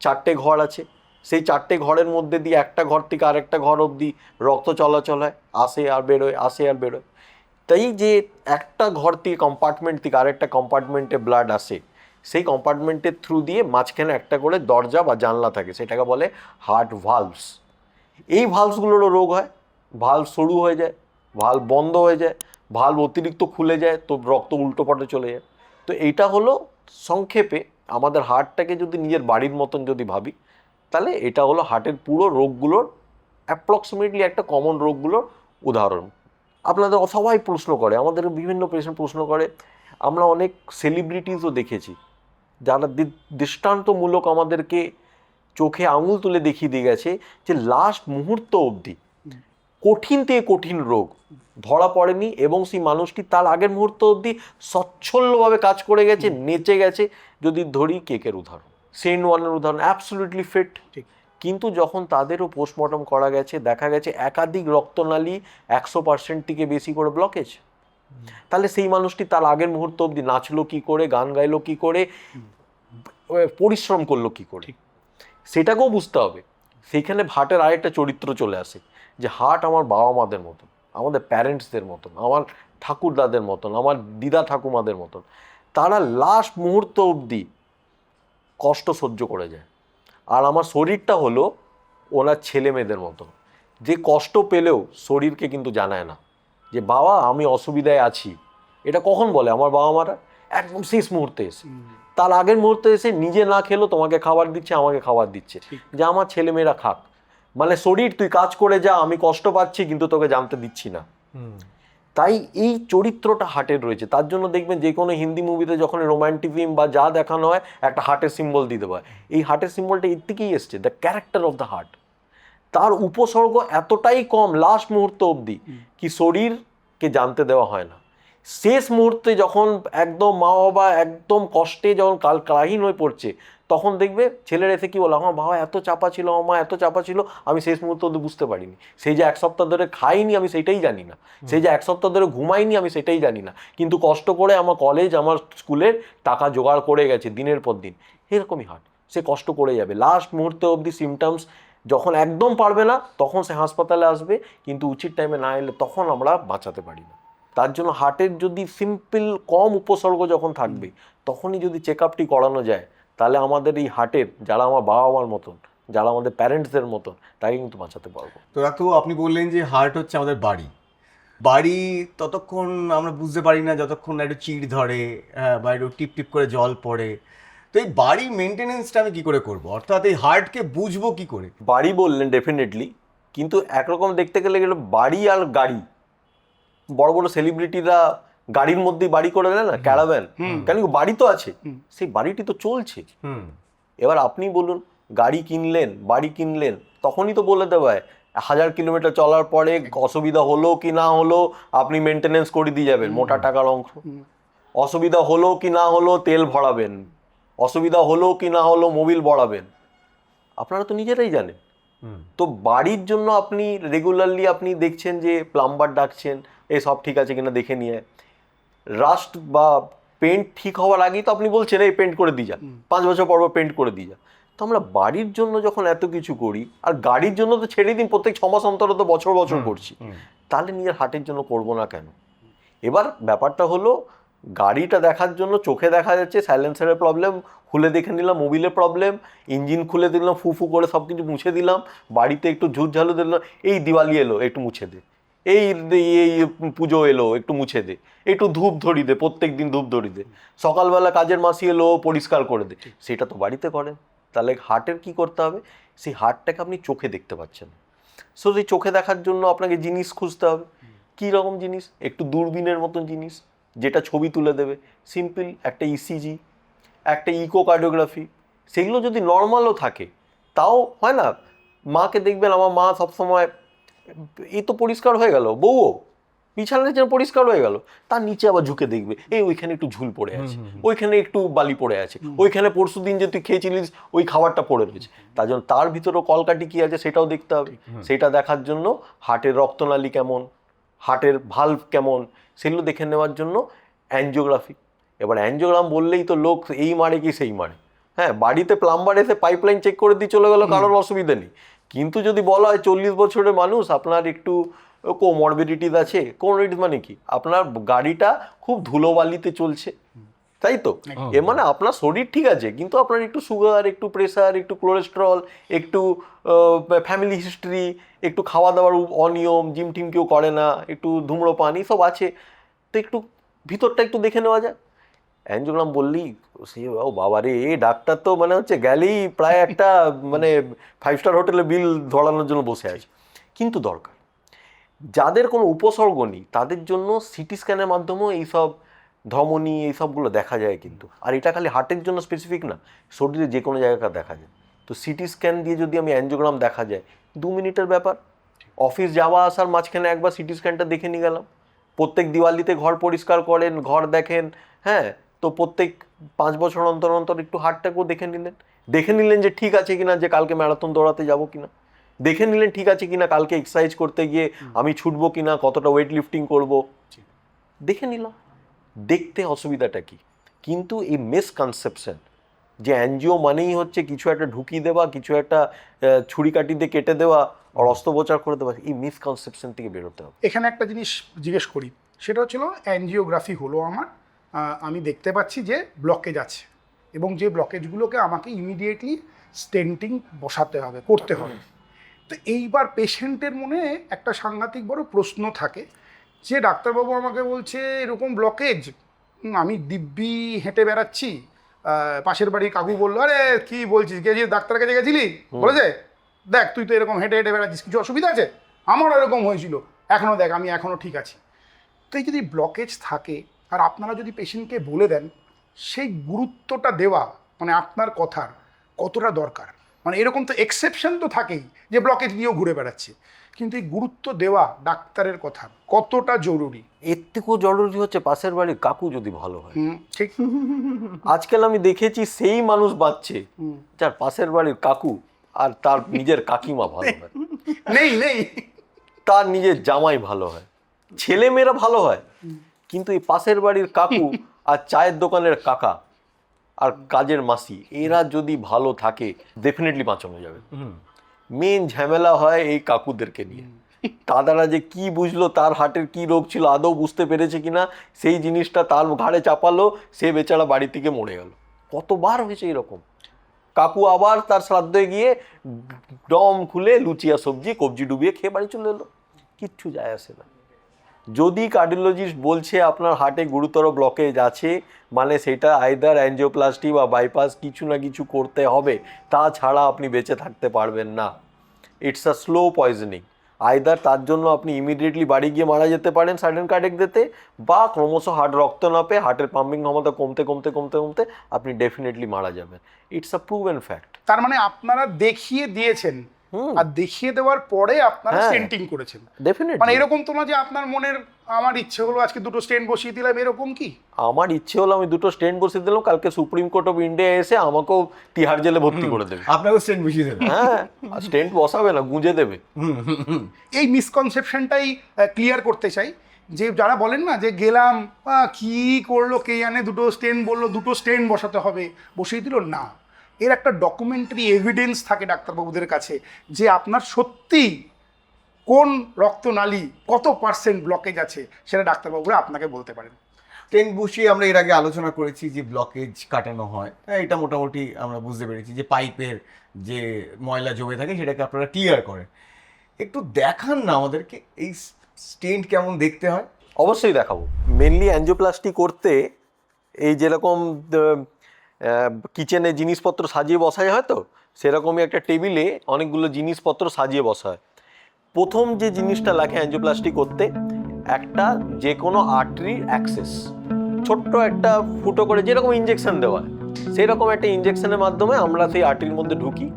4টে ঘর আছে, সেই 4টে ঘরের মধ্যে দিয়ে একটা ঘর থেকে আরেকটা ঘর অবধি রক্ত চলাচল হয়, আসে আর বেরোয়, আসে আর বেরোয়। তাই যে একটা ঘর থেকে কম্পার্টমেন্ট থেকে আরেকটা কম্পার্টমেন্টে ব্লাড আসে, সেই কম্পার্টমেন্টের থ্রু দিয়ে মাঝখানে একটা করে দরজা বা জানলা থাকে, সেটাকে বলে হার্ট ভালভস। এই ভালভসগুলোরও রোগ হয়, ভালভ সরু হয়ে যায়, ভালভ বন্ধ হয়ে যায়, ভালভ অতিরিক্ত খুলে যায়, তো রক্ত উল্টো পটে চলে যায়। তো এইটা হলো সংক্ষেপে আমাদের হার্টটাকে যদি নিজের বাড়ির মতন যদি ভাবি, তাহলে এটা হলো হার্টের পুরো রোগগুলোর অ্যাপ্রক্সিমেটলি একটা কমন রোগগুলোর উদাহরণ। আপনাদের সবাই প্রশ্ন করে, আমাদের বিভিন্ন পেশেন্ট প্রশ্ন করে, আমরা অনেক সেলিব্রিটিসও দেখেছি যারা দৃষ্টান্তমূলক আমাদেরকে চোখে আঙুল তুলে দেখিয়ে দিয়ে গেছে যে লাস্ট মুহূর্ত অবধি কঠিন থেকে কঠিন রোগ ধরা পড়েনি এবং সেই মানুষটি তার আগের মুহূর্ত অবধি স্বচ্ছলভাবে কাজ করে গেছে, নেচে গেছে। যদি ধরি কেকের উদাহরণ, সেন ওয়ানের উদাহরণ, অ্যাবসলিউটলি ফিট, কিন্তু যখন তাদেরও পোস্টমর্টম করা গেছে দেখা গেছে একাধিক রক্তনালী 100% থেকে বেশি করে ব্লকেজ। তাহলে সেই মানুষটি তার আগের মুহূর্ত অবধি নাচলো কি করে, গান গাইলো কি করে, পরিশ্রম করলো কি করে, সেটাকেও বুঝতে হবে। সেইখানে হার্টের আরেকটা চরিত্র চলে আসে, যে হার্ট আমার বাবা মাদের মতন, আমাদের প্যারেন্টসদের মতন, আমার ঠাকুরদাদের মতন, আমার দিদা ঠাকুমাদের মতন। তারা লাস্ট মুহূর্ত অবধি কষ্ট সহ্য করে যায়। আর আমার শরীরটা হলো ওনার ছেলে মেয়েদের মতন, যে কষ্ট পেলেও শরীরকে কিন্তু জানায় না, যে বাবা আমি অসুবিধায় আছি, এটা কখন বলে আমার বাবা মারা? একদম শেষ মুহূর্তে এসে, তার আগের মুহূর্তে এসে নিজে না খেলো তোমাকে খাবার দিচ্ছে, আমাকে খাবার দিচ্ছে, যে আমার ছেলেমেয়েরা খাক। মানে শরীর তুই কাজ করে যা, আমি কষ্ট পাচ্ছি কিন্তু তোকে জানতে দিচ্ছি না। তাই এই চরিত্রটা হার্টের রয়েছে। তার জন্য দেখবেন যে কোনো হিন্দি মুভিতে যখন রোম্যান্টিজম বা যা দেখানো হয় একটা হার্টের সিম্বল দিতে হয়। এই হার্টের সিম্বলটা এর থেকেই এসছে, the character of the heart. তার উপসর্গ এতটাই কম লাস্ট মুহূর্ত অবধি কি শরীরকে জানতে দেওয়া হয় না। শেষ মুহূর্তে যখন একদম মা বাবা একদম কষ্টে যখন কালহীন হয়ে পড়ছে, তখন দেখবে ছেলের এসে কি বলো, আমার বাবা এত চাপা ছিল, আমার মা এত চাপা ছিল, আমি শেষ মুহূর্তে অবধি বুঝতে পারিনি। সেই যে 1 সপ্তাহ ধরে খাইনি আমি সেটাই জানি না, সেই যে 1 সপ্তাহ ধরে ঘুমাইনি আমি সেটাই জানি না, কিন্তু কষ্ট করে আমার কলেজ আমার স্কুলের টাকা জোগাড় করে গেছে দিনের পর দিন। এরকমই হার্ট, সে কষ্ট করে যাবে লাস্ট মুহূর্তে অবধি। সিমটমস যখন একদম পারবে না তখন সে হাসপাতালে আসবে, কিন্তু উচিত টাইমে না এলে তখন আমরা বাঁচাতে পারি না। তার জন্য হার্টের যদি সিম্পল কম উপসর্গ যখন থাকবে তখনই যদি চেক আপটি করানো যায়, তাহলে আমাদের এই হার্টের যারা আমার বাবা মার মতন, যারা আমাদের প্যারেন্টসদের মতন, তাকে কিন্তু বাঁচাতে পারবো। তো ডাক্তারবাবু আপনি বললেন যে হার্ট হচ্ছে আমাদের বাড়ি। বাড়ি ততক্ষণ আমরা বুঝতে পারি না যতক্ষণ না একটু চিড় ধরে, বা একটু টিপ টিপ করে জল পড়ে। তো এই বাড়ি মেনটেনেন্সটা আমি কি করে করবো, অর্থাৎ এই হার্টকে বুঝবো কি করে? বাড়ি বললেন ডেফিনেটলি, কিন্তু একরকম দেখতে গেলে গেলে বাড়ি আর গাড়ি, বড় বড় সেলিব্রিটিরা গাড়ির মধ্যেই বাড়ি করে দেয় না, ক্যারাভ্যান, কেন কি বাড়ি তো আছে, সেই বাড়িটি তো চলছে। এবার আপনি বলুন, গাড়ি কিনলেন, বাড়ি কিনলেন, তখনই তো বলে দেওয়া হয় 1000 কিলোমিটার চলার পরে অসুবিধা হলো কি না হলো আপনি মেনটেনেন্স করে দিয়ে যাবেন, মোটা টাকার অংশ। অসুবিধা হলো কি না হলো তেল ভরাবেন, অসুবিধা হলো কি না হলো মোবিল ভরাবেন, আপনারা তো নিজেরাই জানেন। তো বাড়ির জন্য আপনি রেগুলারলি আপনি দেখছেন যে প্লাম্বার ডাকছেন, এই সব ঠিক আছে কিনা দেখে নিয়ে। রাস্ট বা পেন্ট ঠিক হওয়ার আগেই তো আপনি বলছেন এই পেন্ট করে দিয়ে যান, 5 বছর পর পেন্ট করে দিয়ে যান। তো আমরা বাড়ির জন্য যখন এত কিছু করি, আর গাড়ির জন্য তো ছেড়ে দিন, প্রত্যেক 6 মাস অন্তর তো বছর বছর করছি, তাহলে নিজের হার্টের জন্য করবো না কেন? এবার ব্যাপারটা হলো, গাড়িটা দেখার জন্য চোখে দেখা যাচ্ছে সাইলেন্সারের প্রবলেম, খুলে দেখে নিলাম মোবিলের প্রবলেম, ইঞ্জিন খুলে দিলাম, ফু করে সব কিছু মুছে দিলাম, বাড়িতে একটু ঝুট ঝালু দিলাম, এই দিওয়ালি এলো একটু মুছে দে, এই এই পুজো এলো একটু মুছে দে, একটু ধূপ ধরি দে, প্রত্যেক দিন ধূপ ধরি দে, সকালবেলা কাজের মাসি এলো পরিষ্কার করে দে, সেটা তো বাড়িতে করেন। তাহলে হার্টের কি করতে হবে? সেই হার্টটাকে আপনি চোখে দেখতে পাচ্ছেন, সো সেই চোখে দেখার জন্য আপনাকে জিনিস খুঁজতে হবে। কী রকম জিনিস? একটু দূরবীনের মতন জিনিস যেটা ছবি তুলে দেবে, সিম্পল একটা ইসিজি, একটা ইকোকার্ডিওগ্রাফি, সেগুলো যদি নর্মালও থাকে তাও হয় না। মাকে দেখবেন, আমার মা সবসময় এই তো পরিষ্কার হয়ে গেল, বউও বিছানা যেন পরিষ্কার হয়ে গেল, তার নিচে আবার ঝুঁকে দেখবে এই ওইখানে একটু ঝুল পড়ে আছে, ওইখানে একটু বালি পড়ে আছে, ওইখানে পরশু দিন যে তুই খেয়েছিলিস ওই খাবারটা পড়ে রয়েছে, তার জন্য তার ভিতরেও কলকাটি কী আছে সেটাও দেখতে হবে। সেটা দেখার জন্য হার্টের রক্তনালী কেমন, হার্টের ভালভ কেমন, সেগুলো দেখে নেওয়ার জন্য অ্যাঞ্জিওগ্রাফি। এবার অ্যাঞ্জিওগ্রাম বললেই তো লোক এই মারে কি সেই মারে, হ্যাঁ বাড়িতে প্লাম্বার এসে পাইপলাইন চেক করে দিয়ে চলে গেলো, কারোর অসুবিধা নেই। কিন্তু যদি বলা হয় 40 বছরের মানুষ, আপনার একটু কোমরবিডিটিস আছে, কোমরবিডিটিস মানে কি, আপনার গাড়িটা খুব ধুলোবালিতে চলছে, তাই তো, এর মানে আপনার শরীর ঠিক আছে কিন্তু আপনার একটু সুগার, একটু প্রেশার, একটু কোলেস্টেরল, একটু ফ্যামিলি হিস্ট্রি, একটু খাওয়া দাওয়ার অনিয়ম, জিম টিম কেউ করে না, একটু ধূম্রপান, এইসব আছে, তো একটু ভিতরটা একটু দেখে নেওয়া যায়। অ্যাঞ্জিওগ্রাম বললেই সে ও বাবা রে, ডাক্তার তো মানে হচ্ছে গেলেই প্রায় একটা মানে 5 স্টার হোটেলে বিল ধরানোর জন্য বসে আছে। কিন্তু দরকার যাদের কোনো উপসর্গ নেই তাদের জন্য সিটি স্ক্যানের মাধ্যমেও এইসব ধমনী এইসবগুলো দেখা যায় কিন্তু। আর এটা খালি হার্টের জন্য স্পেসিফিক না, শরীরে যে কোনো জায়গায় দেখা যায়। তো সিটি স্ক্যান দিয়ে যদি আমি অ্যাঞ্জিওগ্রাম দেখা যায়, 2 মিনিটের ব্যাপার। অফিস যাওয়া আসার মাঝখানে একবার সিটি স্ক্যানটা দেখে নিয়ে গেলাম। প্রত্যেক দিওয়ালিতে ঘর পরিষ্কার করেন, ঘর দেখেন, হ্যাঁ, তো প্রত্যেক 5 বছর অন্তর অন্তর একটু হার্টটাকেও দেখে নিলেন যে ঠিক আছে কিনা, যে কালকে ম্যারাথন দৌড়াতে যাবো কিনা, দেখে নিলেন ঠিক আছে কিনা কালকে এক্সারসাইজ করতে গিয়ে আমি ছুটবো কিনা, কতটা ওয়েট লিফটিং করবো, দেখে নিলাম। দেখতে অসুবিধাটা কি? কিন্তু এই মিসকনসেপশন যে অ্যাঞ্জিও মানেই হচ্ছে কিছু একটা ঢুকিয়ে দেওয়া, কিছু একটা ছুরি কাটি দিয়ে কেটে দেওয়া আর অস্ত্রোপচার করে দেওয়া, এই মিসকনসেপশন থেকে বেরোতে হবে। এখানে একটা জিনিস জিজ্ঞেস করি, সেটা হচ্ছিল অ্যাঞ্জিওগ্রাফি হলো আমার, আমি দেখতে পাচ্ছি যে ব্লকেজ আছে এবং যে ব্লকেজগুলোকে আমাকে ইমিডিয়েটলি স্টেন্টিং বসাতে হবে, করতে হবে। তো এইবার পেশেন্টের মনে একটা সাংঘাতিক বড় প্রশ্ন থাকে যে ডাক্তারবাবু আমাকে বলছে এরকম ব্লকেজ, আমি দিব্যি হেঁটে বেড়াচ্ছি, পাশের বাড়ি কাকু বললো, আরে কি বলছিস, গেছিস ডাক্তারের কাছে গেছিলি, বলেছে দেখ তুই তো এরকম হেঁটে হেঁটে বেড়াচ্ছিস, কিছু অসুবিধা আছে? আমারও এরকম হয়েছিল, এখনও দেখ আমি এখনও ঠিক আছি। তো এই যদি ব্লকেজ থাকে আর আপনারা যদি পেশেন্টকে বলে দেন, সেই গুরুত্বটা দেওয়া মানে আপনার কথার কতটা দরকার। মানে এরকম তো এক্সেপশন তো থাকেই যে ব্লকেজ নিয়েও ঘুরে বেড়াচ্ছে, কিন্তু এই গুরুত্ব দেওয়া ডাক্তারের কথা কতটা জরুরি। এর থেকেও জরুরি হচ্ছে পাশের বাড়ির কাকু যদি ভালো হয়। ঠিক। আজকাল আমি দেখেছি সেই মানুষ বাঁচছে যার পাশের বাড়ির কাকু আর তার নিজের কাকিমা ভালো হয়, নেই নেই তার নিজের জামাই ভালো হয়, ছেলে মেয়েরা ভালো হয়, কিন্তু এই পাশের বাড়ির কাকু আর চায়ের দোকানের কাকা আর কাজের মাসি এরা যদি ভালো থাকে ডেফিনেটলি বাঁচানো যাবে। মেন ঝামেলা হয় এই কাকুদেরকে নিয়ে। দাদারা যে কি বুঝলো তার হার্টের কি রোগ ছিল আদৌ বুঝতে পেরেছে কিনা, সেই জিনিসটা তার ঘাড়ে চাপালো, সে বেচারা বাড়ি থেকে মরে গেল। কতবার হয়েছে এরকম। কাকু আবার তার শ্রাদ্ধে গিয়ে ডম খুলে লুচিয়া সবজি কবজি ডুবিয়ে খেয়ে বাড়ি চলে এলো, কিচ্ছু যায় আসে না। যদি কার্ডিওলজিস্ট বলছে আপনার হার্টে গুরুতর ব্লকেজ আছে, মানে সেটা আইদার অ্যাঞ্জিওপ্লাস্টি বা বাইপাস কিছু না কিছু করতে হবে, তাছাড়া আপনি বেঁচে থাকতে পারবেন না। It's a slow poisoning. Either তার জন্য আপনি ইমিডিয়েটলি বাড়ি গিয়ে মারা যেতে পারেন সাডেন কার্ডিয়াক ডেথে, বা ক্রমশ হার্ট রক্ত না পেয়ে হার্টের পাম্পিং ক্ষমতা কমতে কমতে কমতে কমতে আপনি ডেফিনেটলি মারা যাবেন। It's a proven fact. তার মানে আপনারা দেখিয়ে দিয়েছেন, আর দেখিয়ে দেওয়ার পরে আপনারা হ্যাঁ। স্টেন্টিং করেছেন। ডেফিনেটলি। মানে এরকম তো না যে আপনার মনের আমার ইচ্ছে হলো আজকে দুটো স্টেন্ট বসিয়ে দিলাম, এরকম কি? আমার ইচ্ছে হলো আমি দুটো স্টেন্ট বসিয়ে দিলাম, কালকে সুপ্রিম কোর্ট অফ ইন্ডিয়া এসে আমাকেও তিহার জেলে ভর্তি করে দেবে। আপনাকেও স্টেন্ট বসিয়ে দেবে। হ্যাঁ, স্টেন্ট বসাবে না, গুঁজে দেবে। এই মিসকনসেপশনটাই ক্লিয়ার করতে চাই, যে যারা বলেন না যে গেলাম কি করলো কে জানে, দুটো স্টেন বললো দুটো স্টেন বসাতে হবে, বসিয়ে দিল না। এর একটা ডকুমেন্টারি এভিডেন্স থাকে ডাক্তারবাবুদের কাছে যে আপনার সত্যি কোন রক্তনালী কত % ব্লকেজ আছে, সেটা ডাক্তারবাবুরা আপনাকে বলতে পারেন। স্টেন্ট বসিয়ে আমরা এর আগে আলোচনা করেছি যে ব্লকেজ কাটানো হয়, হ্যাঁ এটা মোটামুটি আমরা বুঝতে পেরেছি যে পাইপের যে ময়লা জমে থাকে সেটাকে আপনারা ক্লিয়ার করেন। একটু দেখান না আমাদেরকে এই স্টেন্ট কেমন দেখতে হয়। অবশ্যই দেখাবো। মেনলি অ্যাঞ্জিওপ্লাস্টি করতে এই যেরকম কিচেনে জিনিসপত্র সাজিয়ে বসাই হয়, তো সেরকমই একটা টেবিলে অনেকগুলো জিনিসপত্র সাজিয়ে বসা হয়। প্রথম যে জিনিসটা লাগে অ্যাঞ্জিওপ্লাস্টি করতে, একটা যে কোনো আর্টারির অ্যাক্সেস, ছোট্ট একটা ফুটো করে যেরকম ইঞ্জেকশন দেওয়া হয় সেই রকম একটা ইঞ্জেকশনের মাধ্যমে আমরা সেই আর্টারির মধ্যে ঢুকি।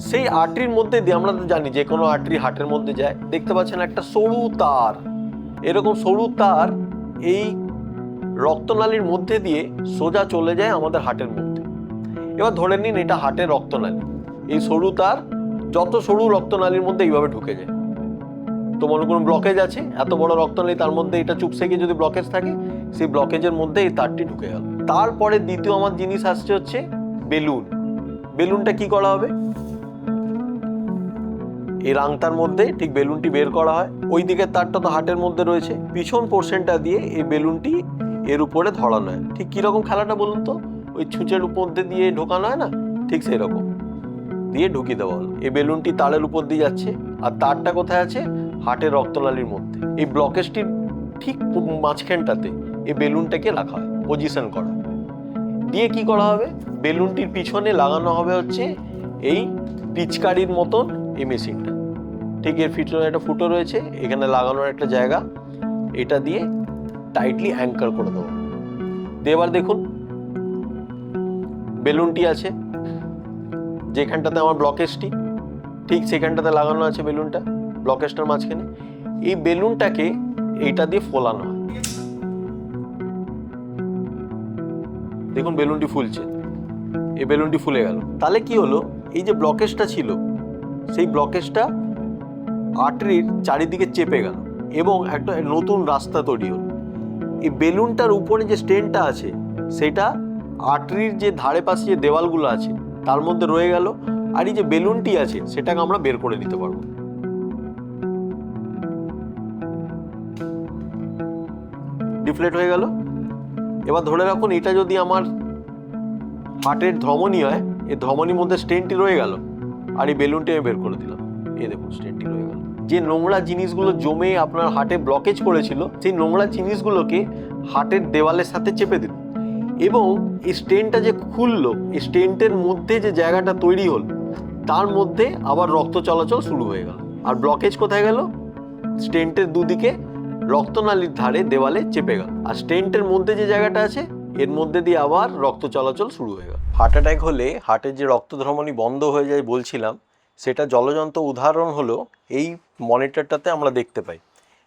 সেই আর্টারির মধ্যে দিয়ে আমরা তো জানি যে কোনো আর্টারি হার্টের মধ্যে যায়, দেখতে পাচ্ছেন একটা সরু তার, এরকম সরু তার এই রক্তনালীর মধ্যে দিয়ে সোজা চলে যায় আমাদের হার্টের মধ্যে। এবার ধরে নিন এটা হার্টের রক্তনালী, এই সরু তার যত সরু রক্তনালীর মধ্যে এইভাবে ঢুকে যায়। তো মনে করুন ব্লকেজ আছে, এত বড় রক্তনালী, তার মধ্যে এটা চুপসে গিয়ে যদি ব্লকেজ থাকে, সেই ব্লকেজের মধ্যে এই তারটি ঢুকে গেল। তারপরে দ্বিতীয় আমার জিনিস আসছে হচ্ছে বেলুন। বেলুনটা কি করা হবে, এই রাংটার মধ্যে ঠিক বেলুনটি বের করা হয়, ওই দিকের তারটা তো হার্টের মধ্যে রয়েছে, পিছন পোর্শনটা দিয়ে এই বেলুনটি এর উপরে ধরানো হয়। ঠিক কিরকম খেলাটা বলুন তো, ওই ছুঁচের মধ্যে দিয়ে ঢোকানো হয় না, ঠিক সেই রকম দিয়ে ঢুকিয়ে দেওয়া হলো। এই বেলুনটি তারের উপর দিয়ে যাচ্ছে, আর তারটা কোথায় আছে, হার্টের রক্তনালীর মধ্যে। এই ব্লকেজটির ঠিক মাঝখানটাতে এই বেলুনটাকে রাখা হয়, পজিশন করা দিয়ে কি করা হবে, বেলুনটির পিছনে লাগানো হবে হচ্ছে এই পিচকারির মতন এই মেশিনটা। ঠিক এর পিছনে একটা ফুটো রয়েছে, এখানে লাগানোর একটা জায়গা, এটা দিয়ে টাইটলি অ্যাঙ্কার করে দেবো। এবার দেখুন বেলুনটি আছে যেখানটাতে আমার ব্লকেজটি, ঠিক সেখানটাতে লাগানো আছে বেলুনটা ব্লকেজটার মাঝখানে। এই বেলুনটাকে এইটা দিয়ে ফোলানো হয়, দেখুন বেলুনটি ফুলছে, এই বেলুনটি ফুলে গেল। তাহলে কি হলো, এই যে ব্লকেজটা ছিল সেই ব্লকেজটা আর্টারির চারিদিকে চেপে গেল এবং একটা নতুন রাস্তা তৈরি হলো। এই বেলুনটার উপরে যে স্টেনটা আছে সেটা আর্টারির যে ধারে পাশে যে দেওয়ালগুলো আছে তার মধ্যে রয়ে গেল, আর এই যে বেলুনটি আছে সেটাকে আমরা বের করে নিতে পারবো। ডিফ্লেট হয়ে গেল। এবার ধরে রাখুন এটা যদি আমার হার্টের ধমনী হয়, এই ধমনীর মধ্যে স্টেনটি রয়ে গেল, আর এই বেলুনটি আমি বের করে দিলাম, এই দেখুন স্টেনটি রয়ে গেল। যে নোংরা জিনিসগুলো জমে আপনার হার্টে ব্লকেজ করেছিল, সেই নোংরা জিনিসগুলোকে হার্টের দেওয়ালের সাথে চেপে দিল, এবং এই স্টেনটা যে খুললো, এই স্টেন্টের মধ্যে যে জায়গাটা তৈরি হল তার মধ্যে আবার রক্ত চলাচল শুরু হয়ে গেল। আর ব্লকেজ কোথায় গেল? স্টেন্টের দুদিকে রক্তনালীর ধারে দেওয়ালে চেপে গেল। আর স্টেন্টের মধ্যে যে জায়গাটা আছে এর মধ্যে দিয়ে আবার রক্ত চলাচল শুরু হয়ে গেল। হার্ট অ্যাটাক হলে হার্টের যে রক্তধমনী বন্ধ হয়ে যায় বলছিলাম, সেটা জলজন্ত উদাহরণ হলো এই মনিটরটাতে আমরা দেখতে পাই।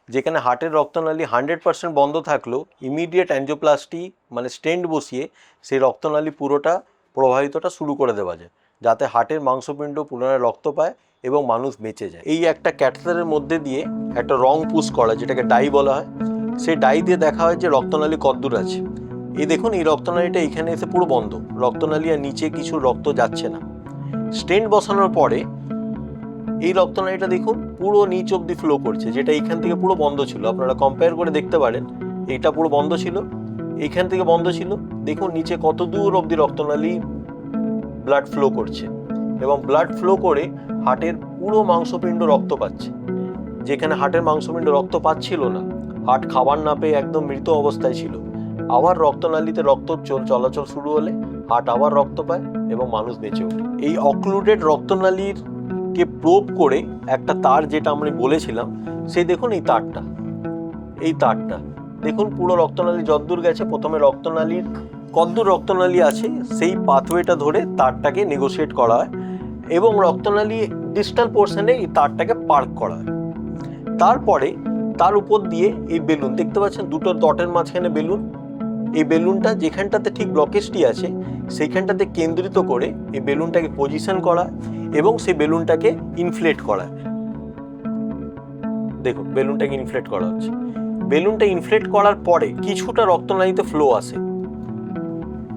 যেখানে হার্টের রক্তনালী 100% বন্ধ থাকলেও ইমিডিয়েট অ্যাঞ্জিওপ্লাস্টি মানে স্টেন্ট বসিয়ে সেই রক্তনালী পুরোটা প্রবাহিতটা শুরু করে দেওয়া যায়, যাতে হার্টের মাংসপিণ্ড পুনরায় রক্ত পায় এবং মানুষ বেঁচে যায়। এই একটা ক্যাথেটারের মধ্যে দিয়ে একটা রং পুশ করা, যেটাকে ডাই বলা হয়, সেই ডাই দিয়ে দেখা হয় যে রক্তনালী কতদূর আছে। এই দেখুন, এই রক্তনালীটা এখানে এসে পুরো বন্ধ, রক্তনালী আর নিচে কিছু রক্ত যাচ্ছে না। স্টেন্ট বসানোর পরে এই রক্তনালীটা দেখুন পুরো নিচ অব্দি ফ্লো করছে, যেটা এইখান থেকে পুরো বন্ধ ছিল। আপনারা কম্পেয়ার করে দেখতে পারেন, এইটা পুরো বন্ধ ছিল, এইখান থেকে বন্ধ ছিল, দেখুন নিচে কত দূর অব্দি রক্তনালী ব্লাড ফ্লো করছে, এবং ব্লাড ফ্লো করে হার্টের পুরো মাংসপিণ্ড রক্ত পাচ্ছে। যেখানে হার্টের মাংসপিণ্ড রক্ত পাচ্ছিল না, হার্ট খাবার না পেয়ে একদম মৃত অবস্থায় ছিল, আবার রক্তনালীতে রক্ত চলাচল শুরু হলে হার্ট আবার রক্ত পায় এবং মানুষ বেঁচে ওঠে। এই অক্লুডেড রক্তনালীর কে প্রোব করে একটা তার, যেটা আমরা বলেছিলাম, সেই দেখুন এই তারটা দেখুন পুরো রক্তনালী যতদূর গেছে, প্রথমে রক্তনালীর কতদূর রক্তনালী আছে সেই পাথওয়েটা ধরে তারটাকে নেগোশিয়েট করা হয়, এবং রক্তনালী ডিস্টাল পোর্শনে এই তারটাকে পার্ক করা হয়। তারপরে তার উপর দিয়ে এই বেলুন দেখতে পাচ্ছেন, দুটো ডটের মাঝখানে বেলুন, এই বেলুনটা যেখানটাতে ঠিক ব্লকেজটি আছে সেইখানটাতে কেন্দ্রিত করে এই বেলুনটাকে পজিশন করা এবং সেই বেলুনটাকে ইনফ্লেট করা। দেখুন বেলুনটাকে ইনফ্লেট করা হচ্ছে। বেলুনটা ইনফ্লেট করার পরে কিছুটা রক্তনালীতে ফ্লো আসে,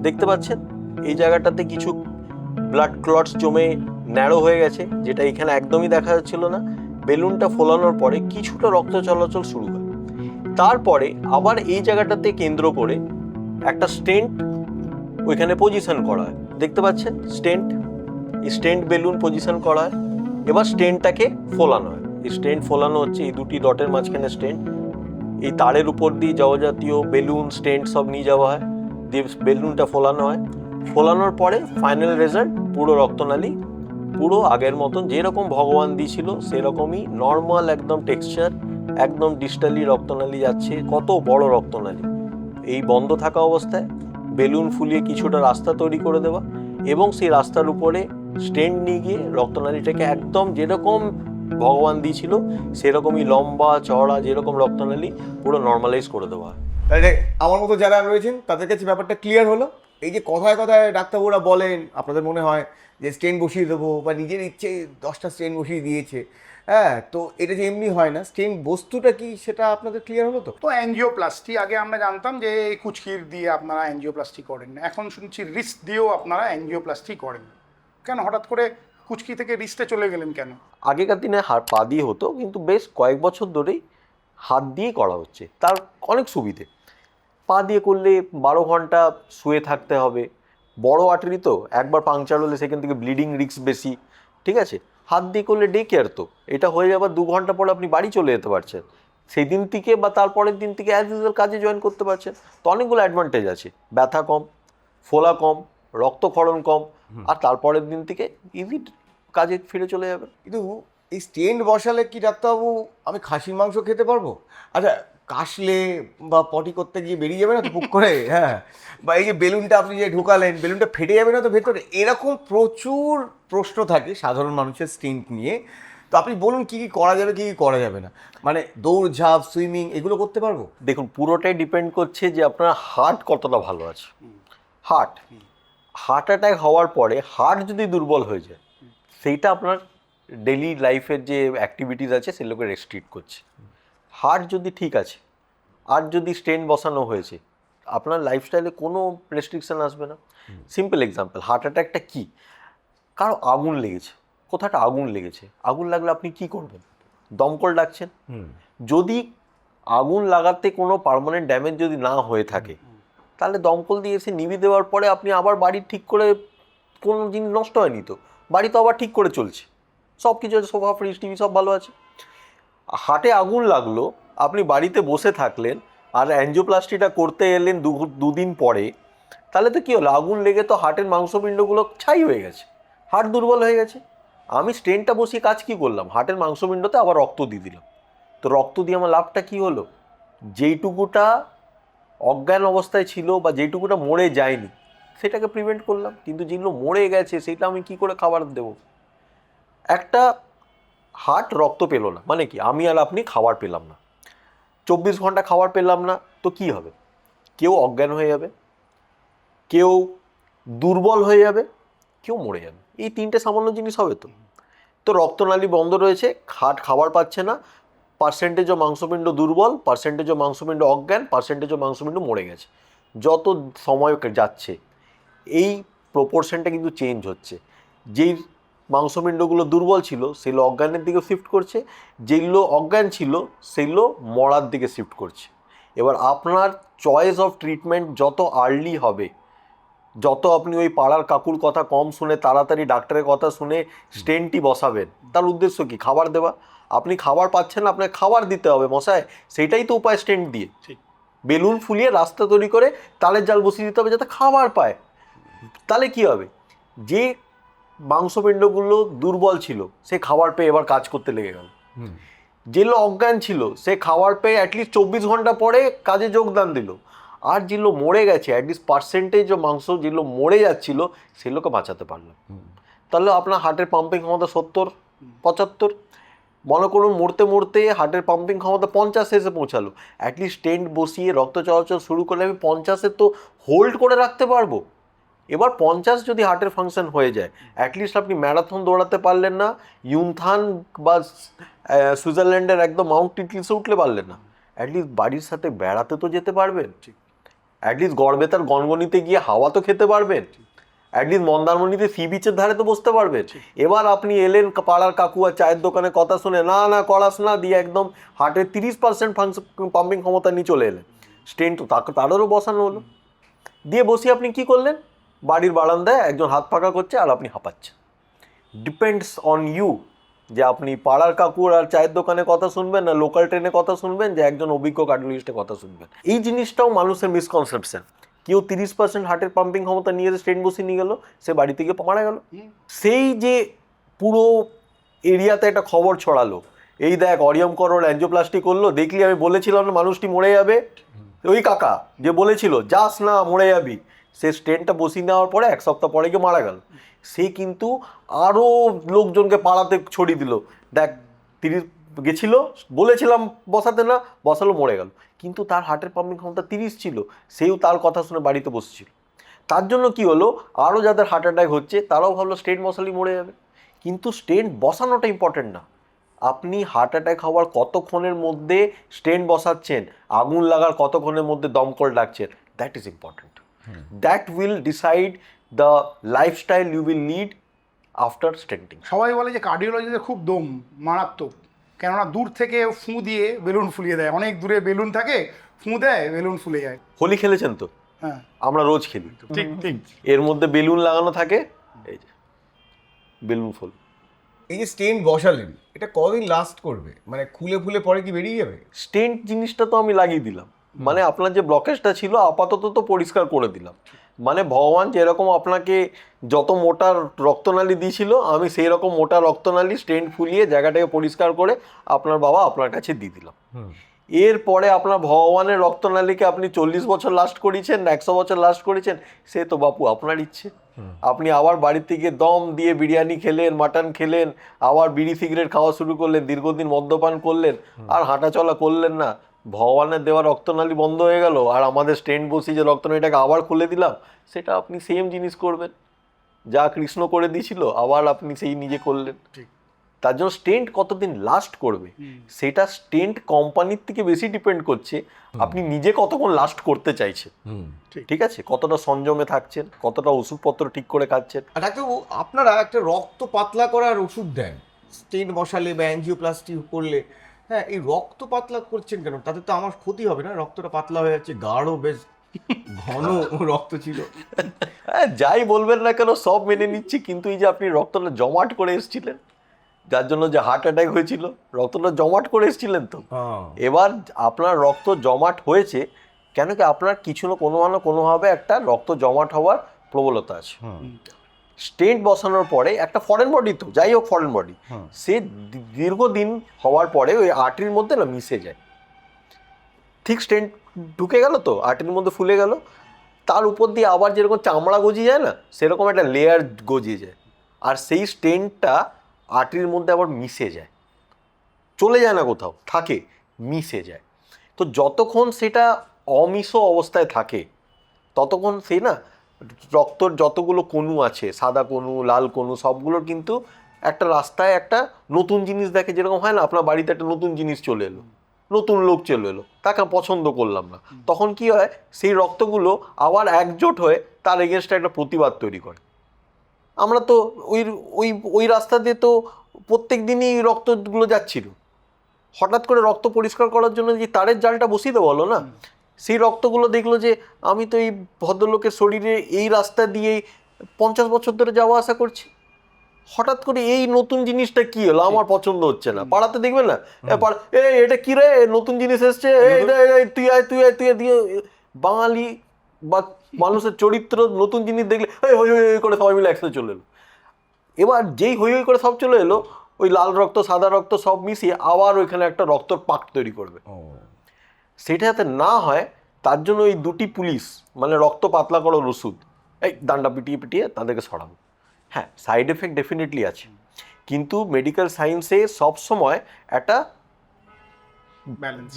দেখতে পাচ্ছেন এই জায়গাটাতে কিছু ব্লাড ক্লটস জমে ন্যারো হয়ে গেছে, যেটা এখানে একদমই দেখা যাচ্ছিল না। বেলুনটা ফোলানোর পরে কিছুটা রক্ত চলাচল শুরু হয়। তারপরে আবার এই জায়গাটাতে কেন্দ্র করে একটা স্টেন্ট ওইখানে পজিশন করা হয়, দেখতে পাচ্ছেন স্টেন্ট বেলুন পজিশন করা হয়। এবার স্টেন্টটাকে ফোলানো হয়, এই স্টেন্ট ফোলানো হচ্ছে, এই দুটি ডটের মাঝখানে স্টেন্ট, এই তারের উপর দিয়ে যাওয়া জাতীয় বেলুন স্টেন্ট সব নিয়ে যাওয়া হয়, দিয়ে বেলুনটা ফোলানো হয়। ফোলানোর পরে ফাইনাল রেজাল্ট পুরো রক্তনালী পুরো আগের মতন যেরকম ভগবান দিয়েছিল সেরকমই নর্মাল একদম টেক্সচার, একদম ডিস্টালি রক্তনালী যাচ্ছে, কত বড় রক্তনালী। এই বন্ধ থাকা অবস্থায় বেলুন ফুলিয়ে কিছুটা রাস্তা তৈরি করে দেওয়া, এবং সেই রাস্তার উপরে স্টেন্ট নিয়ে গিয়ে রক্তনালীটাকে একদম যেরকম ভগবান দিয়েছিল সেরকমই লম্বা চওড়া যেরকম রক্তনালী পুরো নর্মালাইজ করে দেওয়া হয়। তাহলে আমার মতো যারা রয়েছেন তাদের কাছে ব্যাপারটা ক্লিয়ার হলো। এই যে কথায় কথায় ডাক্তারবাবুরা বলেন, আপনাদের মনে হয় যে স্টেন বসিয়ে দেবো, বা নিজের ইচ্ছে 10টা স্টেন বসিয়ে দিয়েছে, হ্যাঁ, তো এটা যে এমনি হয় না, স্টেন বস্তুটা কি সেটা আপনাদের ক্লিয়ার হলো তো? তো অ্যাঞ্জিওপ্লাস্টি আগে আমরা জানতাম যে এই কুচকির দিয়ে আপনারা অ্যাঞ্জিওপ্লাস্টি করেন, এখন শুনছি রিস্ট দিয়েও আপনারা অ্যাঞ্জিওপ্লাস্টি করেন। কেন হঠাৎ করে কুচকি থেকে রিস্টে চলে গেলেন কেন? আগেকার দিনে হাত পা দিয়ে হতো, কিন্তু বেশ কয়েক বছর ধরেই হাত দিয়ে করা হচ্ছে। তার অনেক সুবিধে। পা দিয়ে করলে 12 ঘন্টা শুয়ে থাকতে হবে, বড় আর্টারি তো, একবার পাংচার হলে সেখান থেকে ব্লিডিং রিস্ক বেশি, ঠিক আছে। হাত দিয়ে করলে ডে কেয়ার তো, এটা হয়ে যাবার 2 ঘন্টা পরে আপনি বাড়ি চলে যেতে পারছেন, সেই দিন থেকে বা তারপরের দিন থেকে অ্যাজ ইউজুয়াল কাজে জয়েন করতে পারছেন। তো অনেকগুলো অ্যাডভান্টেজ আছে, ব্যথা কম, ফোলা কম, রক্তক্ষরণ কম, আর তারপরের দিন থেকে ইজি কাজে ফিরে চলে যাবেন। কিন্তু এই স্টেন্ট বসালে কি ডাক্তারবাবু আমি খাসির মাংস খেতে পারবো? আচ্ছা, কাশলে বা পটি করতে গিয়ে বেরিয়ে যাবে না তো পুক করে? হ্যাঁ, বা এই যে বেলুনটা আপনি যে ঢুকালেন, বেলুনটা ফেটে যাবে না তো ভেতরে? এরকম প্রচুর প্রশ্ন থাকে সাধারণ মানুষের স্টেন্ট নিয়ে। তো আপনি বলুন কী কী করা যাবে, কী কী করা যাবে না, মানে দৌড়ঝাঁপ, সুইমিং এগুলো করতে পারবো? দেখুন, পুরোটাই ডিপেন্ড করছে যে আপনার হার্ট কতটা ভালো আছে। হার্ট অ্যাটাক হওয়ার পরে হার্ট যদি দুর্বল হয়ে যায়, সেইটা আপনার ডেলি লাইফের যে অ্যাক্টিভিটিস আছে সেগুলোকে রেস্ট্রিক্ট করছে। হার্ট যদি ঠিক আছে আর যদি স্টেন্ট বসানো হয়েছে, আপনার লাইফস্টাইলে কোনো রেস্ট্রিকশন আসবে না। সিম্পল এক্সাম্পল, হার্ট অ্যাটাকটা কী? কারো আগুন লেগেছে, কোথাটা আগুন লেগেছে, আগুন লাগলে আপনি কি করবেন? দমকল ডাকছেন। যদি আগুন লাগাতে কোনো পার্মানেন্ট ড্যামেজ যদি না হয়ে থাকে, তাহলে দমকল দিয়ে এসে নিভিয়ে দেওয়ার পরে আপনি আবার বাড়ি ঠিক করে, কোনো জিনিস নষ্ট হয়নি তো, বাড়ি তো আবার ঠিক করে চলছে, সব কিছু আছে, সোফা ফ্রিজ টিভি সব ভালো আছে। হার্টে আগুন লাগলো, আপনি বাড়িতে বসে থাকলেন, আর অ্যাঞ্জিওপ্লাস্টিটা করতে এলেন দুদিন পরে, তাহলে তো কী হলো, আগুন লেগে তো হার্টের মাংসপিণ্ডগুলো ছাই হয়ে গেছে, হার্ট দুর্বল হয়ে গেছে। আমি স্টেনটা বসিয়ে কাজ কি করলাম, হার্টের মাংসপিণ্ডতে আবার রক্ত দিয়ে দিলাম। তো রক্ত দিয়ে আমার লাভটা কি হলো, যেইটুকুটা অজ্ঞান অবস্থায় ছিল বা যেইটুকুটা মরে যায়নি সেটাকে প্রিভেন্ট করলাম। কিন্তু যেগুলো মরে গেছে সেটা আমি কি করে খাবার দেব? একটা হার্ট রক্ত পেলো না মানে কি, আমি আর আপনি খাবার পেলাম না, 24 ঘন্টা খাবার পেলাম না, তো কি হবে? কেউ অজ্ঞান হয়ে যাবে, কেউ দুর্বল হয়ে যাবে, কেউ মরে যাবে। এই তিনটে সামান্য জিনিস হবে। তো রক্তনালী বন্ধ রয়েছে, হার্ট খাবার পাচ্ছে না, পার্সেন্টেজও মাংসপিণ্ড দুর্বল, পার্সেন্টেজও মাংসপিণ্ড অজ্ঞান, পার্সেন্টেজও মাংসপিণ্ড মরে গেছে। যত সময় যাচ্ছে এই প্রপোর্শনটা কিন্তু চেঞ্জ হচ্ছে। যেই মাংসপিণ্ডগুলো দুর্বল ছিল সেগুলো অজ্ঞানের দিকে শিফট করছে, যেগুলো অজ্ঞান ছিল সেগুলো মরার দিকে শিফট করছে। এবার আপনার চয়েস অফ ট্রিটমেন্ট যত আর্লি হবে, যত আপনি ওই পাড়ার কাকুর কথা কম শুনে তাড়াতাড়ি ডাক্তারের কথা শুনে স্টেন্টই বসাবেন, তার উদ্দেশ্য কি? খাবার দেওয়া। আপনি খাবার পাচ্ছেন না, আপনাকে খাবার দিতে হবে মশাই, সেইটাই তো উপায় স্টেন্ট দিয়ে। বেলুন ফুলিয়ে রাস্তা তৈরি করে তালের জাল বসিয়ে দিতে হবে যাতে খাবার পায়। তাহলে কি হবে, যে মাংসপিণ্ডগুলো দুর্বল ছিল সে খাবার পেয়ে এবার কাজ করতে লেগে গেল, যেগুলো অজ্ঞান ছিল সে খাবার পেয়ে অ্যাটলিস্ট 24 ঘন্টা পরে কাজে যোগদান দিল, আর যেগুলো মরে গেছে অ্যাটলিস্ট পার্সেন্টেজ ও মাংস যেগুলো মরে যাচ্ছিল সেগুলোকে বাঁচাতে পারলাম। তাহলে আপনার হার্টের পাম্পিং ক্ষমতা 70-75, মনে করুন মরতে মরতে হার্টের পাম্পিং ক্ষমতা 50 এসে পৌঁছালো, অ্যাটলিস্ট স্টেন্ট বসিয়ে রক্ত চলাচল শুরু করলে আমি 50-এ তো হোল্ড করে রাখতে পারবো। এবার 50 যদি হার্টের ফাংশন হয়ে যায়, অ্যাটলিস্ট আপনি ম্যারাথন দৌড়াতে পারলেন না, ইউনথান বা সুইজারল্যান্ডের একদম মাউন্ট টিটলিসে উঠলে পারলেন না, অ্যাটলিস্ট বাড়ির সাথে বেড়াতে তো যেতে পারবেন, অ্যাটলিস্ট গড়বেতার গনগনিতে গিয়ে হাওয়া তো খেতে পারবেন, অ্যাটলিস্ট মন্দারমণিতে সি বিচের ধারে তো বসতে পারবেন। এবার আপনি এলেন পাড়ার কাকু আর চায়ের দোকানে কথা শুনে না না করাস না দিয়ে একদম হার্টের 30% পাম্পিং ক্ষমতা নিয়ে চলে এলেন, স্টেন্ট তো তাদেরও বসানো হলো। দিয়ে বসিয়ে আপনি কি করলেন, বাড়ির বারান্দায় একজন হাত পাকা করছে আর আপনি হাঁপাচ্ছেন। ডিপেন্ডস অন ইউ যে আপনি পাড়ার কাকুর আর চায়ের দোকানে কথা শুনবেন না লোকাল ট্রেনে কথা শুনবেন, যে একজন অভিজ্ঞ কার্ডিওলজিস্টের কথা শুনবেন। এই জিনিসটাও মানুষের মিসকনসেপশন। কেউ 30% হার্টের পাম্পিং ক্ষমতা নিয়ে স্টেন্ট বসিয়ে নিয়ে গেল, সে বাড়ি থেকে মারা গেল। সেই যে পুরো এরিয়াতে একটা খবর ছড়ালো, এই দেখ অরিয়ম করোর অ্যাঞ্জিওপ্লাস্টি করলো, দেখলি আমি বলেছিলাম না মানুষটি মরে যাবে, ওই কাকা যে বলেছিল যাস না মরে যাবি, সে স্টেন্টটা বসিয়ে নেওয়ার পরে 1 সপ্তাহ পরে গিয়ে মারা গেল। সে কিন্তু আরও লোকজনকে পাড়াতে ছড়িয়ে দিল, দেখ 30 গেছিল বলেছিলাম বসাতে না, বসালো মরে গেল। কিন্তু তার হার্টের পাম্পিং ক্ষমতা 30 ছিল, সেও তার কথা শুনে বাড়িতে বসেছিল। তার জন্য কি হলো, আরও যাদের হার্ট অ্যাটাক হচ্ছে তারাও ভাবলো স্টেন্ট বসালেই মরে যাবে। কিন্তু স্টেন্ট বসানোটা ইম্পর্টেন্ট না, আপনি হার্ট অ্যাটাক হওয়ার কতক্ষণের মধ্যে স্টেন্ট বসাচ্ছেন, আগুন লাগার কতক্ষণের মধ্যে দমকল ডাকছেন, that is important. That will decide the lifestyle you will lead after stenting. সবাই বলে যে কার্ডিওলজিতে খুব দম মারাত্মক, কেননা দূর থেকে ফু দিয়ে বেলুন ফুলিয়ে দেয়, অনেক দূরে বেলুন থাকে, ফু দেয় বেলুন ফুলে যায়। হোলি খেলেছেন তো? হ্যাঁ, আমরা রোজ খেলি। ঠিক ঠিক। এর মধ্যে বেলুন লাগানো থাকে, এই যে বেলুন ফুল। এই যে স্টেন্ট বসালেন, এটা কতদিন লাস্ট করবে, মানে খুলে ফুলে পরে কি বেরিয়ে যাবে? স্টেন্ট জিনিসটা তো আমি লাগিয়ে দিলাম, মানে আপনার যে ব্লকেজটা ছিল আপাতত তো পরিষ্কার করে দিলাম। মানে ভগবান যেরকম আপনাকে যত মোটা রক্তনালী দিয়েছিল, আমি সেই রকম মোটা রক্তনালী স্টেন্ট ফুলিয়ে জায়গাটাকে পরিষ্কার করে আপনার বাবা আপনার কাছে দিয়ে দিলাম। এরপরে আপনার ভগবানের রক্তনালীকে আপনি 40 বছর লাস্ট করেছেন না 100 বছর লাস্ট করেছেন, সে তো বাপু আপনার ইচ্ছে। আপনি আবার বাড়ির থেকে দম দিয়ে বিরিয়ানি খেলেন, মাটন খেলেন, আবার বিড়ি সিগারেট খাওয়া শুরু করলেন, দীর্ঘদিন মদ্যপান করলেন, আর হাঁটাচলা করলেন না, ভগবানের দেওয়া রক্তনালী বন্ধ হয়ে গেল, আর আমাদের স্টেন্ট বসিয়ে যে রক্তনালীটাকে আবার খুলে দিলাম, সেটা আপনি সেম জিনিস করবেন যা কৃষ্ণ করে দিয়েছিল, আবার আপনি সেই নিজে করলেন। তার জন্য স্টেন্ট কতদিন লাস্ট করবে সেটা স্টেন্ট কোম্পানির থেকে বেশি ডিপেন্ড করছে আপনি নিজে কতক্ষণ লাস্ট করতে চাইছেন। ঠিক আছে, কতটা সংযমে থাকছেন, কতটা ওষুধপত্র ঠিক করে খাচ্ছেন। আর ডাক্তারবাবু, আপনারা একটা রক্ত পাতলা করার ওষুধ দেন স্টেন্ট বসালে বা অ্যাঞ্জিওপ্লাস্টি করলে, হ্যাঁ, এই রক্ত পাতলা করছেন কেন? তাতে তো আমার ক্ষতি হবে না? রক্তটা পাতলা হয়ে যাচ্ছে, গাঢ় বেশ ঘন রক্ত ছিল। হ্যাঁ, যাই বলবেন না কেন সব মেনে নিচ্ছি, কিন্তু এই যে আপনি রক্তটা জমাট করে এসেছিলেন, যার জন্য যে হার্ট অ্যাটাক হয়েছিল, রক্তটা জমাট করে এসেছিলেন তো। এবার আপনার রক্ত জমাট হয়েছে কেন কি আপনার কিছু না কোনোভাবে একটা রক্ত জমাট হওয়ার প্রবলতা আছে। স্টেন্ট বসানোর পরে একটা ফরেন বডি, তো যাই হোক ফরেন বডি, সে দীর্ঘদিন হওয়ার পরে ওই আর্টারির মধ্যে না মিশে যায়। ঠিক স্টেন্ট ঢুকে গেল তো আর্টারির মধ্যে ফুলে গেল, তার উপর দিয়ে আবার যেরকম চামড়া গজিয়ে যায় না, সেরকম একটা লেয়ার গজিয়ে যায়, আর সেই স্টেন্টটা আর্টারির মধ্যে আবার মিশে যায়, চলে যায় না কোথাও, থাকে, মিশে যায়। তো যতক্ষণ সেটা অমিশ অবস্থায় থাকে ততক্ষণ সেই না রক্তর যতগুলো কণু আছে, সাদা কণু, লাল কণু, সবগুলোর কিন্তু একটা রাস্তায় একটা নতুন জিনিস দেখে, যেরকম হয় না আপনার বাড়িতে একটা নতুন জিনিস চলে এলো, নতুন লোক চলে এলো, তাকে পছন্দ করলাম না, তখন কি হয় সেই রক্তগুলো আবার একজোট হয়ে তার এগেনস্টে একটা প্রতিবাদ তৈরি করে। আমরা তো ওই ওই ওই রাস্তা দিয়ে তো প্রত্যেক দিনই রক্তগুলো যাচ্ছিল, হঠাৎ করে রক্ত পরিষ্কার করার জন্য যে তারের জালটা বসিয়ে দেবো বলো না, সেই রক্তগুলো দেখলো যে আমি তো এই ভদ্রলোকের শরীরে এই রাস্তা দিয়েই 50 বছর ধরে যাওয়া আসা করছি, হঠাৎ করে এই নতুন জিনিসটা কি হলো আমার পছন্দ হচ্ছে না। পাড়াতে দেখবেন না, এটা কি রে নতুন জিনিস এসছে, তুই আয় তুই আয় তুই আয় দিয়ে, বাঙালি বা মানুষের চরিত্র নতুন জিনিস দেখলে হই হই হই করে সবাই মিলে একসাথে চলে এলো। এবার যেই হই হই করে সব চলে এলো, ওই লাল রক্ত সাদা রক্ত সব মিশিয়ে আবার ওইখানে একটা রক্তর পাক তৈরি করবে। সেটা যাতে না হয় তার জন্য ওই দুটি পুলিশ মানে রক্ত পাতলা করার ওষুধ এই ডান্ডা পিটিয়ে পিটিয়ে তাদেরকে সরাবো। হ্যাঁ, সাইড এফেক্ট ডেফিনেটলি আছে, কিন্তু মেডিকেল সায়েন্সে সবসময় একটা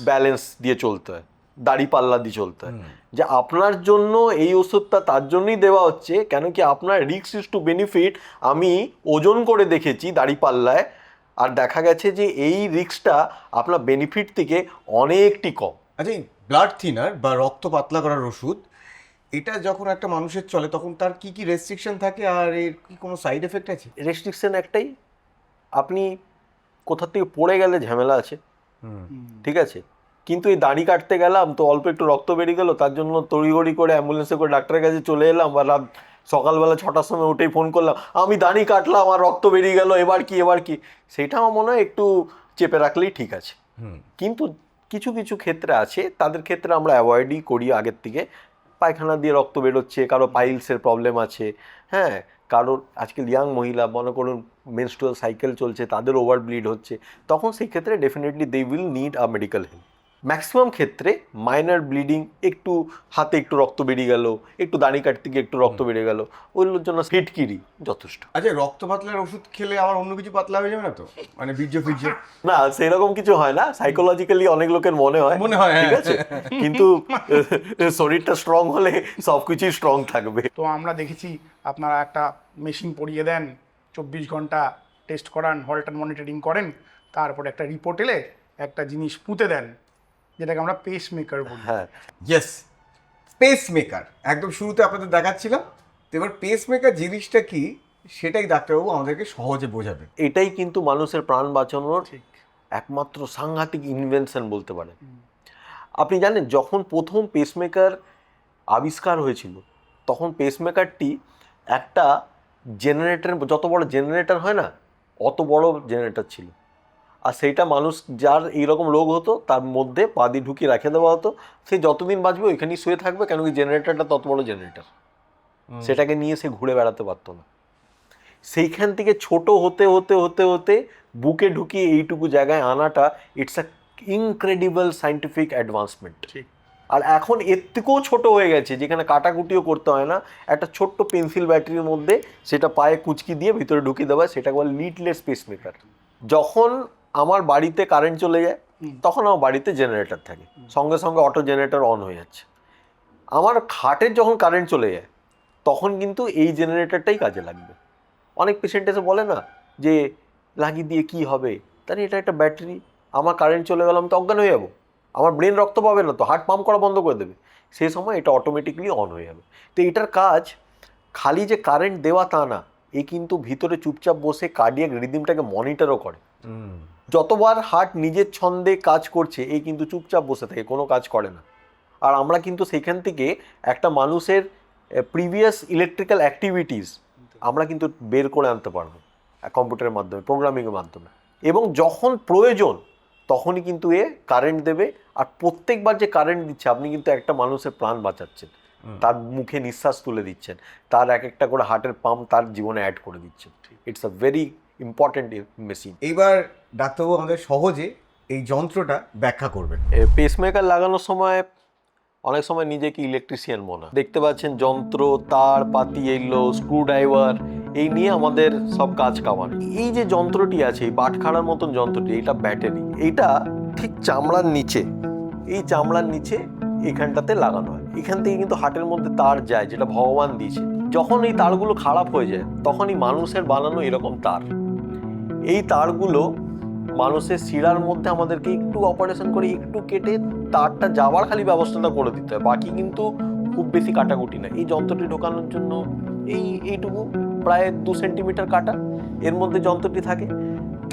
ব্যালেন্স দিয়ে চলতে হয়, দাড়িপাল্লা দিয়ে চলতে হয়, যে আপনার জন্য এই ওষুধটা তার জন্যই দেওয়া হচ্ছে কেন কি আপনার রিস্ক ইজ টু বেনিফিট। আমি ওজন করে দেখেছি দাড়িপাল্লায়, আর দেখা গেছে যে এই রিস্কটা আপনার বেনিফিট থেকে অনেকটি কম। আচ্ছা, এই ব্লাড থিনার বা রক্ত পাতলা করার ওষুধ, এটা যখন একটা মানুষের চলে তখন তার কি কি রেস্ট্রিকশন থাকে আর এর কি কোনো সাইড এফেক্ট আছে? রেস্ট্রিকশন একটাই, আপনি কোথা থেকে পড়ে গেলে ঝামেলা আছে, ঠিক আছে, কিন্তু এই দাড়ি কাটতে গেলাম তো অল্প একটু রক্ত বেরিয়ে গেল, তার জন্য তড়িঘড়ি করে অ্যাম্বুলেন্সে করে ডাক্তারের কাছে চলে এলাম, বা রাত সকালবেলা 6টার সময় উঠেই ফোন করলাম আমি দাড়ি কাটলাম আর রক্ত বেরিয়ে গেল, এবার কি, সেটা আমার মনে হয় একটু চেপে রাখলেই ঠিক আছে। কিন্তু কিছু কিছু ক্ষেত্রে আছে, তাদের ক্ষেত্রে আমরা অ্যাভয়েডই করি আগের থেকে। পায়খানা দিয়ে রক্ত বেরোচ্ছে, কারো পাইলসের প্রবলেম আছে, হ্যাঁ, কারোর আজকাল ইয়াং মহিলা মনে করুন মেনস্ট্রুয়াল সাইকেল চলছে, তাদের ওভার ব্লিড হচ্ছে, তখন সেই ক্ষেত্রে definitely they will need a medical help. Maximum ক্ষেত্রে মাইনর ব্লিডিং, একটু হাতে একটু রক্ত বেরিয়ে গেল, একটু দাড়ি কাটতে গিয়ে একটু রক্ত বেরিয়ে গেল, ওইগুলোর জন্য ফিটকিরি যথেষ্ট। আচ্ছা, রক্ত পাতলার ওষুধ খেলে আবার অন্য কিছু পাতলা হয়ে যাবে না তো, মানে বীর্য ফির্য? না, সেরকম কিছু হয় না, সাইকোলজিক্যালি অনেক লোকের মনে হয়, ঠিক আছে, কিন্তু শরীরটা স্ট্রং হলে সবকিছুই স্ট্রং থাকবে। তো আমরা দেখেছি আপনারা একটা মেশিন পরিয়ে দেন, 24 ঘন্টা টেস্ট করান, হলটার মনিটরিং করেন, তারপরে একটা রিপোর্ট এলে একটা জিনিস পুঁতে দেন, যেটাকে আমরা পেস মেকার বলি। হ্যাঁ, ইয়েস, পেস মেকার একদম শুরুতে আপনাদের দেখাচ্ছিলাম। তো এবার পেস মেকার জিনিসটা কি সেটাই ডাক্তারবাবু আমাদেরকে সহজে বোঝাবে। এটাই কিন্তু মানুষের প্রাণ বাঁচানোর একমাত্র সাংঘাতিক ইনভেনশন বলতে পারেন। আপনি জানেন যখন প্রথম পেসমেকার আবিষ্কার হয়েছিল তখন পেসমেকারটি একটা জেনারেটর, যত বড় জেনারেটর হয় না অত বড় জেনারেটর ছিল, আর সেইটা মানুষ যার এইরকম রোগ হতো তার মধ্যে পা দিয়ে ঢুকিয়ে রেখে দেওয়া হতো, সে যতদিন বাঁচবে ওইখানেই শুয়ে থাকবে, কেন কি জেনারেটরটা তত বড় জেনারেটর, সেটাকে নিয়ে সে ঘুরে বেড়াতে পারতো না। সেইখান থেকে ছোট হতে হতে হতে হতে বুকে ঢুকিয়ে এইটুকু জায়গায় আনাটা it's a incredible scientific advancement. আর এখন এর থেকেও ছোট হয়ে গেছে, যেখানে কাটাকুটিও করতে হয় না, একটা ছোট্ট পেন্সিল ব্যাটারির মধ্যে সেটা পায়ে কুচকি দিয়ে ভিতরে ঢুকিয়ে দেওয়া, সেটাকে বলে লিডলেস পেসমেকার। যখন আমার বাড়িতে কারেন্ট চলে যায় তখন আমার বাড়িতে জেনারেটর থাকে, সঙ্গে সঙ্গে অটো জেনারেটর অন হয়ে যাচ্ছে। আমার খাটের যখন কারেন্ট চলে যায় তখন কিন্তু এই জেনারেটরটাই কাজে লাগবে। অনেক পেশেন্ট এসে বলে না যে লাগিয়ে দিয়ে কি হবে, তাহলে এটা একটা ব্যাটারি, আমার কারেন্ট চলে গেল আমি তো অজ্ঞান হয়ে যাবো, আমার ব্রেন রক্ত পাবে না তো, হার্ট পাম্প করা বন্ধ করে দেবে, সেই সময় এটা অটোমেটিকলি অন হয়ে যাবে। তো এটার কাজ খালি যে কারেন্ট দেওয়া তা না, এ কিন্তু ভিতরে চুপচাপ বসে কার্ডিয়াক রিদিমটাকে মনিটরও করে। যতবার হার্ট নিজের ছন্দে কাজ করছে এই কিন্তু চুপচাপ বসে থাকে, কোনো কাজ করে না। আর আমরা কিন্তু সেখান থেকে একটা মানুষের প্রিভিয়াস ইলেকট্রিক্যাল অ্যাক্টিভিটিস আমরা কিন্তু বের করে আনতে পারবো, কম্পিউটারের মাধ্যমে, প্রোগ্রামিংয়ের মাধ্যমে। এবং যখন প্রয়োজন তখনই কিন্তু এ কারেন্ট দেবে। আর প্রত্যেকবার যে কারেন্ট দিচ্ছে আপনি কিন্তু একটা মানুষের প্রাণ বাঁচাচ্ছেন, তার মুখে নিঃশ্বাস তুলে দিচ্ছেন, তার এক একটা করে হার্টের পাম্প তার জীবনে অ্যাড করে দিচ্ছেন। It's a very important machine. এইবার ডাক্তারবাবু আমাদের সহজে এই যন্ত্রটা ব্যাখ্যা করবেন। পেসমেকার লাগানোর সময় অনেক সময় নিজেকে ইলেকট্রিশিয়ান মনে হয়। দেখতে পাচ্ছেন যন্ত্র, তার পাতি, এইগুলো স্ক্রু ড্রাইভার, এই নিয়ে আমাদের সব কাজ কামান। এই যে যন্ত্রটি আছে, এই বাটখারার মতন যন্ত্রটি, এটা ব্যাটারি। এইটা ঠিক চামড়ার নিচে, এই চামড়ার নিচে এখানটাতে লাগানো হয়। এখান থেকে কিন্তু হার্টের মধ্যে তার যায়, যেটা ভগবান দিয়েছে। যখন এই তারগুলো খারাপ হয়ে যায় তখনই মানুষের বানানো এরকম তার, এই তারগুলো মানুষের শিরার মধ্যে আমাদেরকে একটু অপারেশন করে একটু কেটে তারটা যাওয়ার খালি ব্যবস্থাটা করে দিতে হয়, বাকি কিন্তু খুব বেশি কাটাকুটি না। এই যন্ত্রটি ঢোকানোর জন্য এইটুকু প্রায় 2 সেন্টিমিটার কাটা এর মধ্যে যন্ত্রটি থাকে।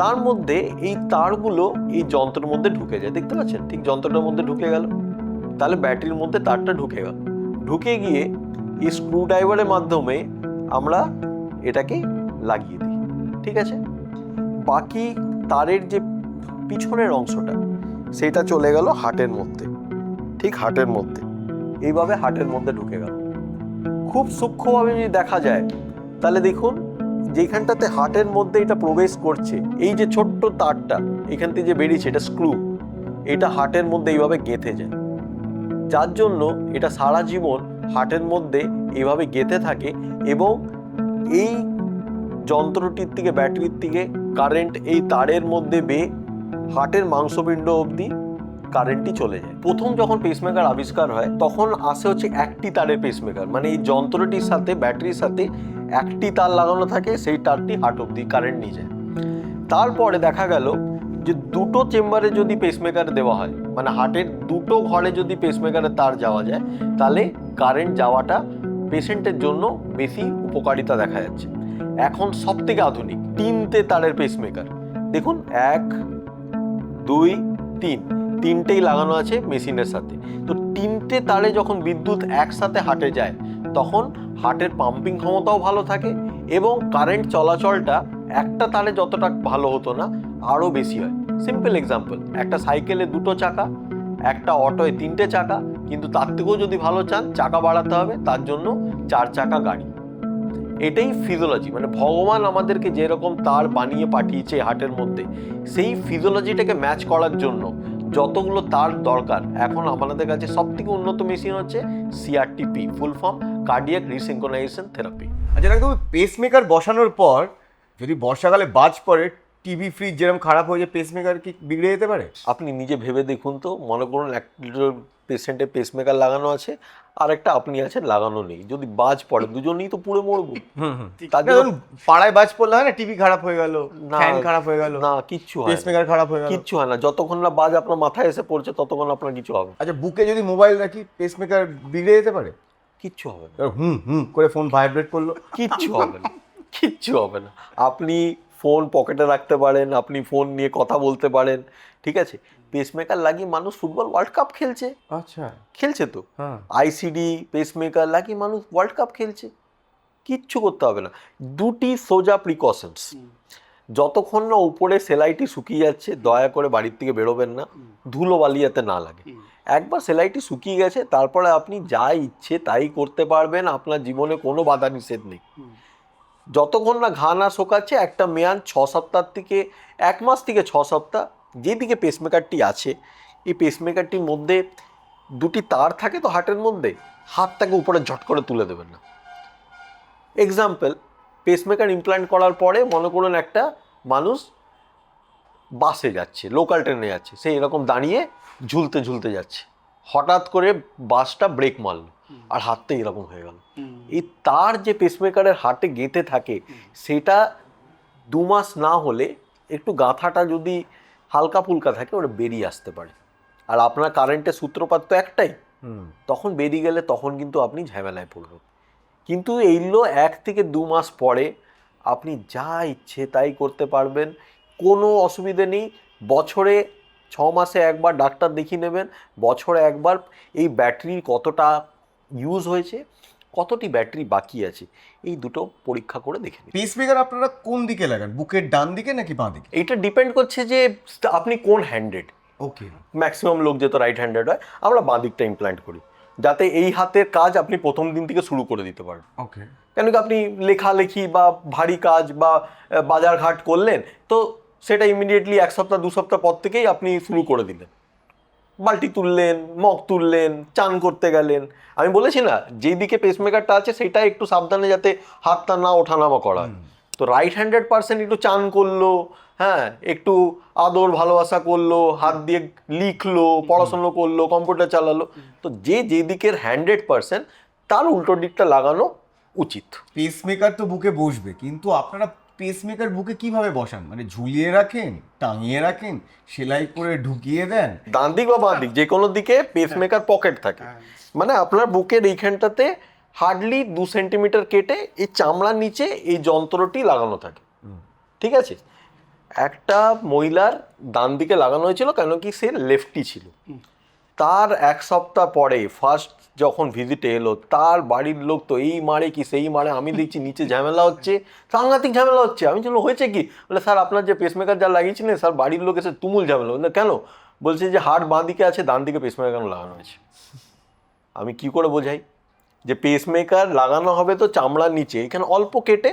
তার মধ্যে এই তারগুলো এই যন্ত্রের মধ্যে ঢুকে যায়, দেখতে পাচ্ছেন ঠিক যন্ত্রটার মধ্যে ঢুকে গেল। তাহলে ব্যাটারির মধ্যে তারটা ঢুকে গেল, ঢুকে গিয়ে এই স্ক্রু ড্রাইভারের মাধ্যমে আমরা এটাকে লাগিয়ে দিই, ঠিক আছে। বাকি তারের যে পিছনের অংশটা সেটা চলে গেল হার্টের মধ্যে, ঠিক হার্টের মধ্যে, এইভাবে হার্টের মধ্যে ঢুকে গেল। খুব সূক্ষ্মভাবে যদি দেখা যায় তাহলে দেখুন যেখানটাতে হার্টের মধ্যে এটা প্রবেশ করছে, এই যে ছোট্ট তারটা এখান থেকে যে বেরিয়েছে, এটা স্ক্রু, এটা হার্টের মধ্যে এইভাবে গেঁথে যায়, যার জন্য এটা সারা জীবন হার্টের মধ্যে এইভাবে গেঁথে থাকে। এবং এই যন্ত্রটির থেকে, ব্যাটারির থেকে কারেন্ট এই তারের মধ্যে বেয়ে হার্টের মাংসপিণ্ড অবধি কারেন্টটি চলে যায়। প্রথম যখন পেসমেকার আবিষ্কার হয় তখন আসে হচ্ছে একটি তারের পেসমেকার, মানে এই যন্ত্রটির সাথে ব্যাটারির সাথে একটি তার লাগানো থাকে, সেই তারটি হার্ট অবধি কারেন্ট নিয়ে যায়। তারপরে দেখা গেল যে দুটো চেম্বারে যদি পেসমেকার দেওয়া হয়, মানে হার্টের দুটো ঘরে যদি পেসমেকারের তার যাওয়া যায়, তাহলে কারেন্ট যাওয়াটা পেশেন্টের জন্য বেশি উপকারিতা দেখা যাচ্ছে। এখন সব থেকে আধুনিক 3টে তারের পেসমেকার, দেখুন 1, 2, 3, তিনটেই লাগানো আছে মেশিনের সাথে। তো 3টে তারে যখন বিদ্যুৎ একসাথে হার্টে যায় তখন হার্টের পাম্পিং ক্ষমতাও ভালো থাকে এবং কারেন্ট চলাচলটা একটা তারে যতটা ভালো হতো না আরও বেশি হয়। সিম্পল এক্সাম্পল, একটা সাইকেলে 2টো চাকা, একটা অটোয় 3টে চাকা, কিন্তু তার থেকেও যদি ভালো চান চাকা বাড়াতে হবে, তার জন্য 4 চাকা গাড়ি। এটাই ফিজিওলজি, মানে ভগবান আমাদেরকে যেরকম তার বানিয়ে পাঠিয়েছে হার্টের মধ্যে, সেই ফিজিওলজিটাকে ম্যাচ করার জন্য যতগুলো তার দরকার, এখন আমাদের কাছে সব থেকে উন্নত মেশিন হচ্ছে CRTP, full form cardiac resynchronisation therapy. আচ্ছা ডাক্তারবাবু, পেসমেকার বসানোর পর যদি বর্ষাকালে বাজ পড়ে, টিভি ফ্রিজ যেরকম খারাপ হয়ে যায়, পেসমেকার কি বিগড়ে যেতে পারে? আপনি নিজে ভেবে দেখুন তো, মনে করুন একটা পেশেন্টের পেসমেকার লাগানো আছে আর একটা আপনি আছেন লাগানো নেই, যদি বাজ পড়ে দুজনেই তো পুরো মরবো। তার জন্য পাড়ায় বাজ পড়লে হয় না, টিভি খারাপ হয়ে গেল, ফ্যান খারাপ হয়ে গেল, না কিচ্ছু হয় না, পেসমেকার খারাপ হয়ে গেল, কিচ্ছু হয় না। যতক্ষণ না বাজ আপনার মাথায় এসে পড়ছে ততক্ষণ আপনার কিছু হবে না। আচ্ছা, বুকে যদি মোবাইল রাখি পেসমেকার বিগড়ে যেতে পারে? কিচ্ছু হবে না, হুম হুম করে ফোন ভাইব্রেট করলো, কিচ্ছু হবে না, কিচ্ছু হবে না। আপনি ফোন পকেটে রাখতে পারেন, আপনি ফোন নিয়ে কথা বলতে পারেন, ঠিক আছে। পেসমেকার লাগিয়ে মানুষ ফুটবল ওয়ার্ল্ড কাপ খেলছে, আচ্ছা খেলছে তো, হ্যাঁ। আইসিডি পেসমেকার লাগিয়ে মানুষ ওয়ার্ল্ড কাপ খেলছে, কিচ্ছু করতে হবে না। দুটি সোজা প্রিকশনস, যতক্ষণ না উপরে সেলাইটি শুকিয়ে যাচ্ছে দয়া করে বাড়ির থেকে বেরোবেন না, ধুলো বালি যাতে না লাগে। একবার সেলাইটি শুকিয়ে গেছে তারপরে আপনি যা ইচ্ছে তাই করতে পারবেন, আপনার জীবনে কোনো বাধা নিষেধ নেই। যতক্ষণ না ঘা না শোকাচ্ছে একটা মেয়াদ 6 সপ্তাহ থেকে 1 মাস থেকে 6 সপ্তাহ, যেদিকে পেসমেকারটি আছে এই পেসমেকারটির মধ্যে দুটি তার থাকে তো হার্টের মধ্যে, হাতটাকে উপরে ঝট করে তুলে দেবেন না। এক্সাম্পল, পেসমেকার ইমপ্ল্যান্ট করার পরে মনে করুন একটা মানুষ বাসে যাচ্ছে, লোকাল ট্রেনে যাচ্ছে, সে এরকম দাঁড়িয়ে ঝুলতে ঝুলতে যাচ্ছে, হঠাৎ করে বাসটা ব্রেক মারল আর হাতটা এরকম হয়ে গেল। এই তার যে পেসমেকারের হার্টে গেঁথে থাকে সেটা 2 মাস না হলে একটু গাঁথাটা যদি হালকা ফুলকা থাকে ওটা বেরিয়ে আসতে পারে। আর আপনার কারেন্টের সূত্রপাত তো একটাই, তখন বেরিয়ে গেলে তখন কিন্তু আপনি ঝামেলায় পড়বেন। কিন্তু এইগুলো 1 থেকে 2 মাস পরে আপনি যা ইচ্ছে তাই করতে পারবেন, কোনো অসুবিধে নেই। বছরে 6 মাসে একবার ডাক্তার দেখিয়ে নেবেন, বছরে একবার এই ব্যাটারি কতটা ইউজ হয়েছে, কতটি ব্যাটারি বাকি আছে, এই দুটো পরীক্ষা করে দেখে নিন। পেসমেকার আপনারা কোন দিকে লাগান, বুকের ডান দিকে নাকি বাঁ দিকে? এইটা ডিপেন্ড করছে যে আপনি কোন হ্যান্ডেড। ওকে। ম্যাক্সিমাম লোক যেহেতু রাইট হ্যান্ডেড হয়, আমরা বাঁ দিকটা ইমপ্ল্যান্ট করি, যাতে এই হাতের কাজ আপনি প্রথম দিন থেকে শুরু করে দিতে পারেন। ওকে। কেন কি আপনি লেখালেখি বা ভারী কাজ বা বাজার ঘাট করলেন, তো সেটা ইমিডিয়েটলি 1 সপ্তাহ 2 সপ্তাহ পর থেকেই আপনি শুরু করে দিলেন। বালতি তুললেন, মগ তুললেন, চান করতে গেলেন, আমি বলেছি না যেই দিকে পেসমেকারটা আছে সেটা একটু সাবধানে যাতে হাতটা না ওঠানামা করা হয়। তো রাইট হ্যান্ডেড পার্সন একটু চান করলো, হ্যাঁ, একটু আদর ভালোবাসা করলো, হাত দিয়ে লিখলো, পড়াশুনো করলো, কম্পিউটার চালালো, তো যে দিকের হ্যান্ডেড পার্সন তার উল্টো দিকটা লাগানো উচিত। পেসমেকার তো বুকে বসবে, কিন্তু আপনারা পেসমেকার বুকে কিভাবে বসান? মানে ঝুলিয়ে রাখেন, টাঙিয়ে রাখেন, সেলাই করে ঢুকিয়ে দেন? ডান দিক বা বাঁ দিক যে কোনো দিকে পেসমেকার পকেট থাকে, মানে আপনার বুকের এইখানটাতে হার্ডলি 2 সেন্টিমিটার কেটে এই চামড়ার নিচে এই যন্ত্রটি লাগানো থাকে, ঠিক আছে? একটা মহিলার ডান দিকে লাগানো হয়েছিল, কেন কি সে লেফটি ছিল। তার 1 সপ্তাহ পরে ফার্স্ট যখন ভিজিটে এলো, তার বাড়ির লোক তো এই মারে কি সেই মারে, আমি দেখছি নিচে ঝামেলা হচ্ছে, সাংঘাতিক ঝামেলা হচ্ছে। আমি বললাম হয়েছে কি? বলে স্যার আপনার যে পেসমেকার যা লাগিয়েছিলেন স্যার, বাড়ির লোক এসে তুমুল ঝামেলা। বললে কেন? বলছে যে হার্ট বাঁ দিকে আছে, ডান দিকে পেসমেকার কেন লাগানো হয়েছে। আমি কি করে বোঝাই যে পেসমেকার লাগানো হবে তো চামড়ার নিচে, এখানে অল্প কেটে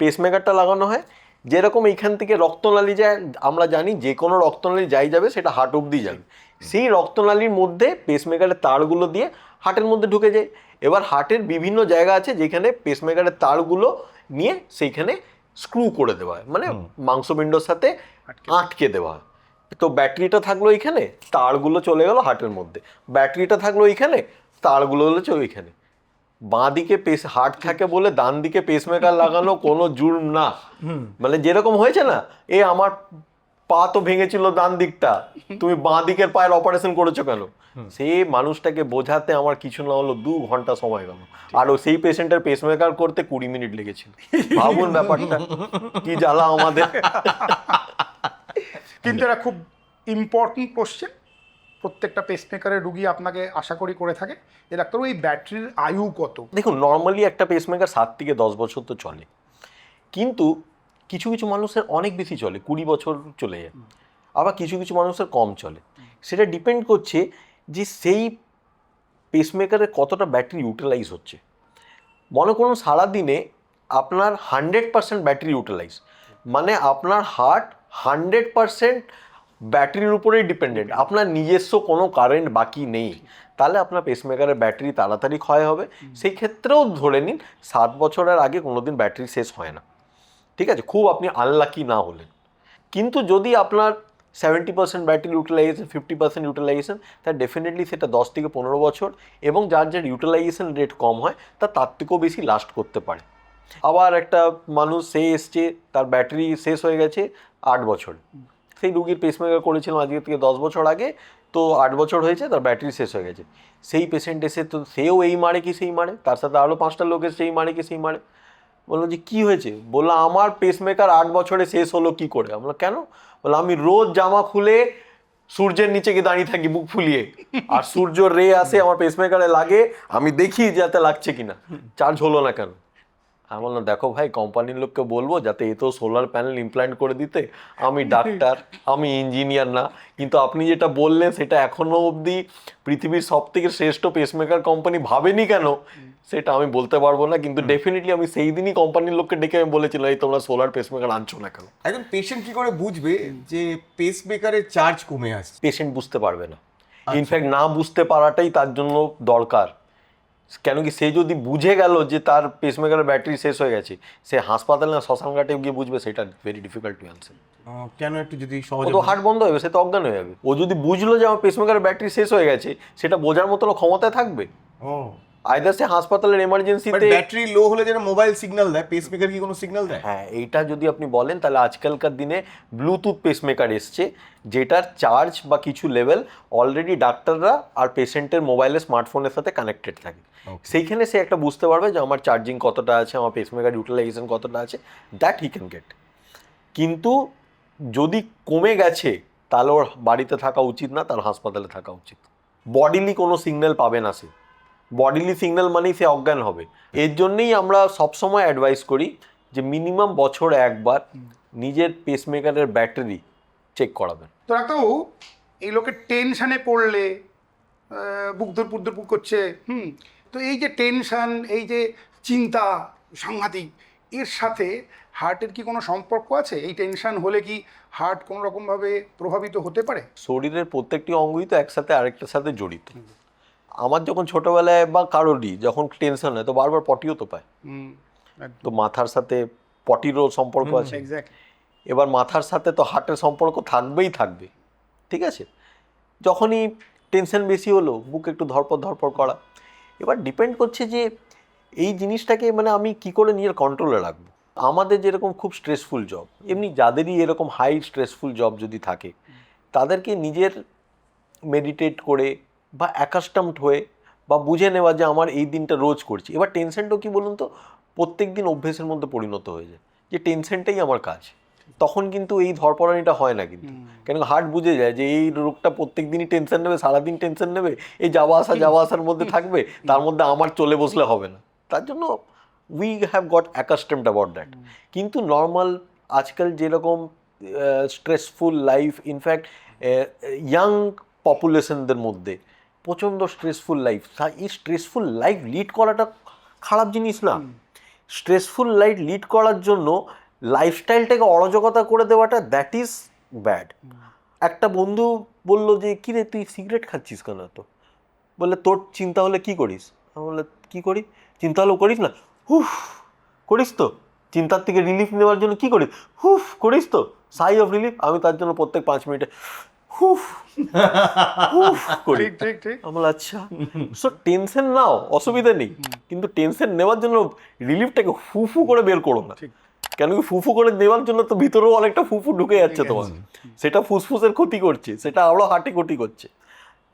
পেসমেকারটা লাগানো হয়। যেরকম এইখান থেকে রক্তনালী যায়, আমরা জানি যে কোনো রক্তনালী যাই যাবে সেটা হার্ট অবধি যাবে, সেই রক্তনালীর মধ্যে পেসমেকারের তারগুলো দিয়ে হার্টের মধ্যে ঢুকে যায়। এবার হার্টের বিভিন্ন জায়গা আছে যেখানে পেসমেকারের তারগুলো নিয়ে সেইখানে স্ক্রু করে দেওয়া হয়, মানে মাংসপিণ্ডর সাথে আটকে দেওয়া হয়। তো ব্যাটারিটা থাকলো এইখানে, তারগুলো চলে গেল হার্টের মধ্যে, ব্যাটারিটা থাকলো এইখানে, তারগুলো হলো ওইখানে। বাঁ দিকে হার্ট থাকে বলে ডান দিকে পেসমেকার লাগানো কোনো জুর্ম না। মানে যেরকম হয়েছে না, আমার পা তো ভেঙেছিল ডান দিকটা, তুমি বাঁ দিকের পায়ের অপারেশন করেছো কেন? সেই মানুষটাকে বোঝাতে আমার কিছু না হলো 2 ঘন্টা সময় গেল, আর সেই পেশেন্টের পেসমেকার করতে 20 মিনিট লেগেছিল। ভাবুন ব্যাপারটা কি জ্বালা আমাদের। কিন্তু এটা খুব ইম্পর্টেন্ট কোশ্চেন, প্রত্যেকটা পেসমেকারের রুগী আপনাকে আশা করি করে থাকে যে ডাক্তারবাবু এই ব্যাটারির আয়ু কত? দেখুন, নর্মালি একটা পেসমেকার 7 থেকে 10 বছর তো চলে, কিন্তু কিছু কিছু মানুষের অনেক বেশি চলে, 20 বছর চলে যায়, আবার কিছু কিছু মানুষের কম চলে। সেটা ডিপেন্ড করছে যে সেই পেসমেকারের কতটা ব্যাটারি ইউটিলাইজ হচ্ছে। মনে করুন সারাদিনে আপনার 100% ব্যাটারি ইউটিলাইজ, মানে আপনার হার্ট 100% ব্যাটারির উপরেই ডিপেন্ডেন্ট, আপনার নিজস্ব কোনো কারেন্ট বাকি নেই, তাহলে আপনার পেসমেকারের ব্যাটারি তাড়াতাড়ি ক্ষয় হবে। সেই ক্ষেত্রেও ধরে নিন 7 বছরের আগে কোনোদিন ব্যাটারি শেষ হয় না, ঠিক আছে, খুব আপনি আনলাকি না হলেন। কিন্তু যদি আপনার 70% ব্যাটারি ইউটিলাইজেশন, 50% ইউটিলাইজেশন, তার ডেফিনেটলি সেটা 10 থেকে 15 বছর, এবং যার যার ইউটিলাইজেশন রেট কম হয় তার থেকেও বেশি লাস্ট করতে পারে। আবার একটা মানুষ সে এসছে, তার ব্যাটারি শেষ হয়ে গেছে 8 বছর, সেই রুগীর পেসমেকার করেছিলাম আজকে থেকে 10 বছর আগে, তো 8 বছর হয়েছে, তার ব্যাটারি শেষ হয়ে গেছে। সেই পেশেন্ট এসে তো সেও এই মারে কি সেই মারে, তার সাথে আরও 5টা লোক এসে এই মারে কি সেই মারে। বললো যে কী হয়েছে? বললো আমার পেসমেকার 8 বছরে শেষ হলো কি করে? আমরা কেন? বললো আমি রোজ জামা খুলে সূর্যের নিচে গিয়ে দাঁড়িয়ে থাকি বুক ফুলিয়ে, আর সূর্য রে আসে আমার পেসমেকারে লাগে, আমি দেখি যাতে লাগছে কিনা, চার্জ হলো না কেন। আমি বললাম দেখো ভাই, কোম্পানির লোককে বলবো যাতে এ তো সোলার প্যানেল ইমপ্ল্যান্ট করে দিতে, আমি ডাক্তার, আমি ইঞ্জিনিয়ার না, কিন্তু আপনি যেটা বললেন সেটা এখনো অবধি পৃথিবীর সব থেকে শ্রেষ্ঠ পেসমেকার কোম্পানি ভাবেনি কেন সেটা আমি বলতে পারবো না, কিন্তু ডেফিনেটলি আমি সেই দিনই কোম্পানির লোককে ডেকে আমি বলেছিলাম এই তোমরা সোলার পেসমেকার আনছো না কেন। একজন পেশেন্ট কি করে বুঝবে যে পেসমেকারের চার্জ কমে আসছে? পেশেন্ট বুঝতে পারবে না, ইনফ্যাক্ট না বুঝতে পারাটাই তার জন্য দরকার। কেন কি সে যদি বুঝে গেল যে তার পেসমেকারের ব্যাটারি শেষ হয়ে গেছে, সে হাসপাতালে না শ্মশানঘাটে গিয়ে বুঝবে, সেটা ভেরি ডিফিকাল্ট টু অ্যান্সার। কেন একটু যদি ও সহজে তো হার্ট বন্ধ হয়ে যাবে, সে তো অজ্ঞান হয়ে যাবে। ও যদি বুঝলো যে আমার পেসমেকারের ব্যাটারি শেষ হয়ে গেছে, সেটা বোঝার মতো ক্ষমতায় থাকবে। আইদার সে হাসপাতালের এমার্জেন্সিতে ব্যাটারি লো হলে যেন মোবাইল সিগন্যাল দেয়, পেসমেকার কি কোনো সিগন্যাল দেয়? হ্যাঁ, এইটা যদি আপনি বলেন তাহলে আজকালকার দিনে ব্লুটুথ পেসমেকার এসছে, যেটার চার্জ বা কিছু লেভেল অলরেডি ডাক্তাররা আর পেশেন্টের মোবাইলে স্মার্টফোনের সাথে কানেক্টেড থাকে। সেইখানে সে একটা বুঝতে পারবে যে আমার চার্জিং কতটা আছে, আমার পেসমেকার ইউটিলাইজেশন কতটা আছে, দ্যাট হি ক্যান গেট। কিন্তু যদি কমে গেছে তাহলে ওর বাড়িতে থাকা উচিত না, তার হাসপাতালে থাকা উচিত। বডিলি কোনো সিগন্যাল পাবে না সে, বডিলি সিগন্যাল মানেই সে অজ্ঞান হবে। এর জন্যই আমরা সবসময় অ্যাডভাইস করি যে মিনিমাম বছর একবার নিজের পেসমেকারের ব্যাটারি চেক করাবেন। তো ডাক্তারবাবু, এই লোকের টেনশানে পড়লে বুক ধরপুর করছে, তো এই যে টেনশন, এই যে চিন্তা সাংঘাতিক, এর সাথে হার্টের কি কোনো সম্পর্ক আছে? এই টেনশন হলে কি হার্ট কোনো রকমভাবে প্রভাবিত হতে পারে? শরীরের প্রত্যেকটি অঙ্গই তো একসাথে আরেকটার সাথে জড়িত। আমার যখন ছোটবেলায় বা কারোরই যখন টেনশন হয় তো বারবার পটিও তো পায়, তো মাথার সাথে পটিরও সম্পর্ক আছে। এক্স্যাক্টলি। এবার মাথার সাথে তো হার্টের সম্পর্ক থাকবেই থাকবে, ঠিক আছে? যখনই টেনশন বেশি হলো বুক একটু ধরপড় করা। এবার ডিপেন্ড করছে যে এই জিনিসটাকে মানে আমি কি করে নিজের কন্ট্রোলে রাখবো। আমাদের যেরকম খুব স্ট্রেসফুল জব, এমনি যাদেরই এরকম হাই স্ট্রেসফুল জব যদি থাকে তাদেরকে নিজের মেডিটেট করে বা অ্যাকাস্টমড হয়ে বা বুঝে নেওয়া যে আমার এই দিনটা রোজ করছি। এবার টেনশনটাও কি বলুন তো, প্রত্যেক দিন অভ্যেসের মধ্যে পরিণত হয়ে যায় যে টেনশনটাই আমার কাজ। তখন কিন্তু এই ধরপড়ানিটা হয় না কিন্তু, কেন হার্ট বুঝে যায় যে এই রোগটা প্রত্যেক দিনই টেনশন নেবে, সারাদিন টেনশন নেবে, এই যাওয়া আসার মধ্যে থাকবে, তার মধ্যে আমার চলে বসলে হবে না। তার জন্য we have got accustomed about that. কিন্তু নর্মাল আজকাল যেরকম স্ট্রেসফুল লাইফ, ইনফ্যাক্ট ইয়াং পপুলেশনদের মধ্যে প্রচণ্ড স্ট্রেসফুল লাইফ, এই স্ট্রেসফুল লাইফ লিড করাটা খারাপ জিনিস না। স্ট্রেসফুল লাইফ লিড করার জন্য লাইফস্টাইলটাকে অরাজকতা করে দেওয়াটা, দ্যাট ইজ ব্যাড। একটা বন্ধু বলল যে কী রে তুই সিগারেট খাচ্ছিস কেন? তো বললে তোর চিন্তা হলে কি করিস? আমি বললে কী করি? চিন্তা হলেও করিস না? হুফ করিস তো? চিন্তার থেকে রিলিফ নেওয়ার জন্য কি করিস? হুফ করিস তো? সাই অফ রিলিফ। আমি তার জন্য প্রত্যেক 5 মিনিটে হুফ হুফ করি। ঠিক। আমার আচ্ছা, সো টেনশন নাও, অসুবিধা নেই, কিন্তু টেনশন নেওয়ার জন্য রিলিফটাকে ফুফু করে বের করো না। কেন কি ফুফু করে দেওয়ার জন্য তো ভিতরেও অনেকটা ফুফু ঢুকে যাচ্ছে তোমার, সেটা ফুসফুসের ক্ষতি করছে, সেটা আরও হার্টে ক্ষতি করছে।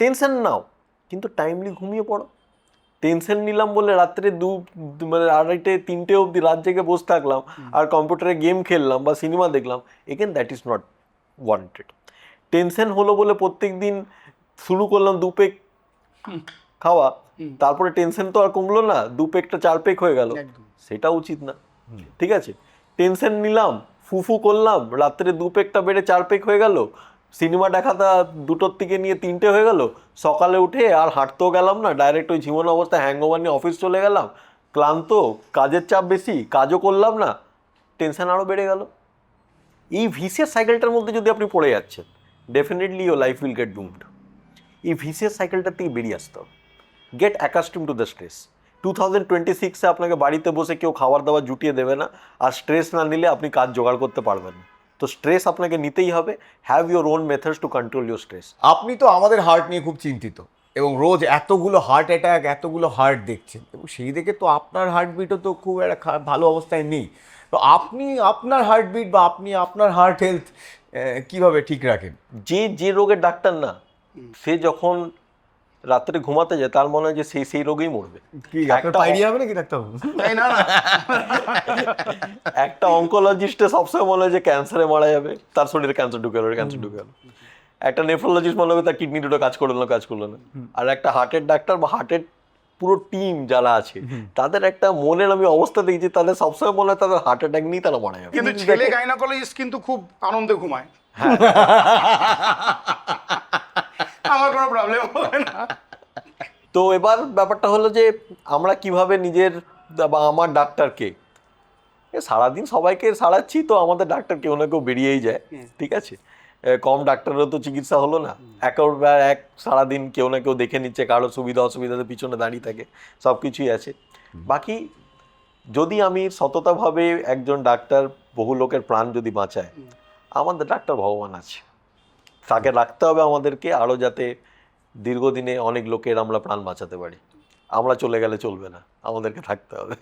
টেনশন নাও কিন্তু টাইমলি ঘুমিয়ে পড়ো। টেনশন নিলাম বলে রাত্রে মানে 2:30-3টে অবধি রাত জেগে বসে থাকলাম আর কম্পিউটারে গেম খেললাম বা সিনেমা দেখলাম, again that is not wanted. Tension হলো বলে প্রত্যেক দিন শুরু করলাম 2 পেক খাওয়া, তারপরে টেনশন তো আর কমলো না, 2 পেকটা 4 পেক হয়ে গেল, সেটা উচিত না, ঠিক আছে? টেনশন নিলাম, ফুফু করলাম, রাত্রে 2 পেকটা বেড়ে 4 পেক হয়ে গেল, সিনেমা দেখাটা 2টোর থেকে নিয়ে 3টে হয়ে গেল, সকালে উঠে আর হাঁটতেও গেলাম না, ডাইরেক্ট ওই ঝিমোনো অবস্থায় হ্যাংওভার নিয়ে অফিস চলে গেলাম, ক্লান্ত, কাজের চাপ বেশি, কাজও করলাম না, টেনশন আরও বেড়ে গেল। এই ভিসিয়াস সাইকেলটার মধ্যে যদি আপনি পড়ে যাচ্ছেন, definitely your life will get doomed. এই ভিসিয়াস সাইকেলটার থেকে বেরিয়ে আসতে হবে। Get accustom to the stress. 2026-এ আপনাকে বাড়িতে বসে কেউ খাবার দাবার জুটিয়ে দেবে না, আর স্ট্রেস না নিলে আপনি কাজ জোগাড় করতে পারবেন না। তো স্ট্রেস আপনাকে নিতেই হবে। Have your own methods to control your stress. আপনি তো আমাদের হার্ট নিয়ে খুব চিন্তিত এবং রোজ এতগুলো হার্ট অ্যাটাক, এতগুলো হার্ট দেখছেন, এবং সেই দিকে তো আপনার হার্টবিটও তো খুব একটা ভালো অবস্থায় নেই। তো আপনি আপনার হার্টবিট বা আপনি আপনার হার্ট হেলথ কিভাবে ঠিক রাখেন? যে রোগের ডাক্তার না, সে যখন রাত্রে ঘুমাতে যায় তার মনে হয় যে সেই রোগেই মরবে। কি আপনার পাইরি হবে নাকি ডাক্তারবাবু? না একটা অঙ্কোলজিস্টে সবসময় মনে হয় যে ক্যান্সারে মারা যাবে, তার শরীরে ক্যান্সার ঢুকে গেল। একটা নেফ্রোলজিস্ট মনে হবে তার কিডনি দুটো কাজ করলো না। আর একটা হার্টের ডাক্তার বা হার্টের পুরো টিম যারা আছে, তাদের একটা মনের আমি অবস্থা দেখছি, তাদের সবসময় মনে হয় তাদের হার্ট অ্যাটাক নিয়ে তারা মারা যাবে। কিন্তু ছেলে গাইনোকোলজিস্ট কিন্তু খুব আনন্দে ঘুমায়। হ্যাঁ, আমার কোনো প্রবলেম হবে না। তো এবার ব্যাপারটা হলো যে আমরা কিভাবে নিজের বা আমার ডাক্তারকে, সারাদিন সবাইকে সারাচ্ছি তো আমাদের ডাক্তার কেউ না কেউ বেরিয়েই যায়, ঠিক আছে? কম ডাক্তারেরও তো চিকিৎসা হলো না, এক সারাদিন কেউ না কেউ দেখে নিচ্ছে, কারো সুবিধা অসুবিধাতে পিছনে দাঁড়িয়ে থাকে, সব কিছুই আছে। বাকি যদি আমি সততাভাবে একজন ডাক্তার বহু লোকের প্রাণ যদি বাঁচায়, আমাদের ডাক্তার ভগবান আছে, তাকে রাখতে হবে আমাদেরকে, আরও যাতে দীর্ঘদিনে অনেক লোকের আমরা প্রাণ বাঁচাতে পারি। আমরা চলে গেলে চলবে না, আমাদেরকে থাকতে হবে।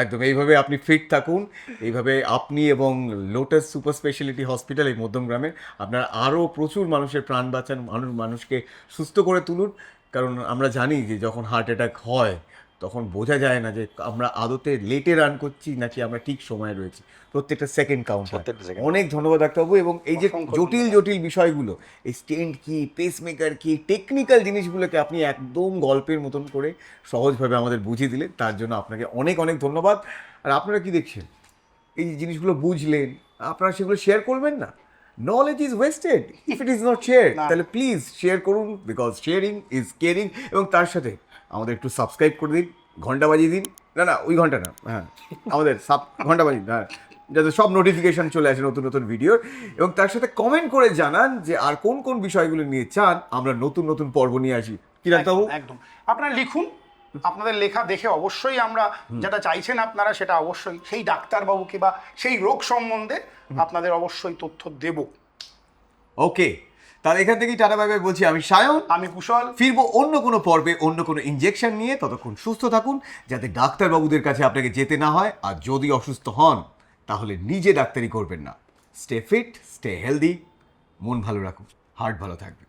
একদম এইভাবে আপনি ফিট থাকুন, এইভাবে আপনি এবং লোটাস সুপার স্পেশালিটি হসপিটাল এই মধ্যমগ্রামে আপনার আরও প্রচুর মানুষের প্রাণ বাঁচান, মানুষকে সুস্থ করে তুলুন। কারণ আমরা জানি যে যখন হার্ট অ্যাটাক হয় তখন বোঝা যায় না যে আমরা আদতে লেটে রান করছি নাকি আমরা ঠিক সময়ে রয়েছি। প্রত্যেকটা সেকেন্ড কাউন্ট। প্রত্যেকটা second। অনেক ধন্যবাদ ডাক্তারবাবু। এবং এই যে অসংখ্য জটিল জটিল বিষয়গুলো, এই স্টেন্ট কি, পেসমেকার কি, টেকনিক্যাল জিনিসগুলোকে আপনি একদম গল্পের মতন করে সহজভাবে আমাদের বুঝিয়ে দিলেন, তার জন্য আপনাকে অনেক অনেক ধন্যবাদ। আর আপনারা কি দেখছেন, এই যে জিনিসগুলো বুঝলেন, আপনারা সেগুলো শেয়ার করবেন না? Knowledge is wasted if it is not share. তাহলে প্লিজ শেয়ার করুন, বিকজ শেয়ারিং ইজ কেয়ারিং। এবং তার সাথে আমাদের একটু সাবস্ক্রাইব করে দিন, ঘন্টা বাজিয়ে দিন। না ওই ঘন্টা না, হ্যাঁ আমাদের ঘন্টা বাজিয়ে দিন, হ্যাঁ, যাতে সব নোটিফিকেশন চলে আসে নতুন নতুন ভিডিওর। এবং তার সাথে কমেন্ট করে জানান যে আর কোন কোন বিষয়গুলো নিয়ে চান আমরা নতুন নতুন পর্ব নিয়ে আসি। কি ডাক্তারবাবু? একদম আপনারা লিখুন, আপনাদের লেখা দেখে অবশ্যই আমরা যেটা চাইছেন আপনারা সেটা অবশ্যই সেই ডাক্তারবাবুকে বা সেই রোগ সম্বন্ধে আপনাদের অবশ্যই তথ্য দেব। ওকে, তাহলে এখান থেকেই টাটা বাই বাই বলছি। আমি সায়ন, আমি কুশল। ফিরবো অন্য কোনো পর্বে অন্য কোনো ইনজেকশন নিয়ে। ততক্ষণ সুস্থ থাকুন, যাতে ডাক্তারবাবুদের কাছে আপনাকে যেতে না হয়। আর যদি অসুস্থ হন তাহলে নিজে ডাক্তারি করবেন না। স্টে ফিট, স্টে হেলদি, মন ভালো রাখুন, হার্ট ভালো থাকবে।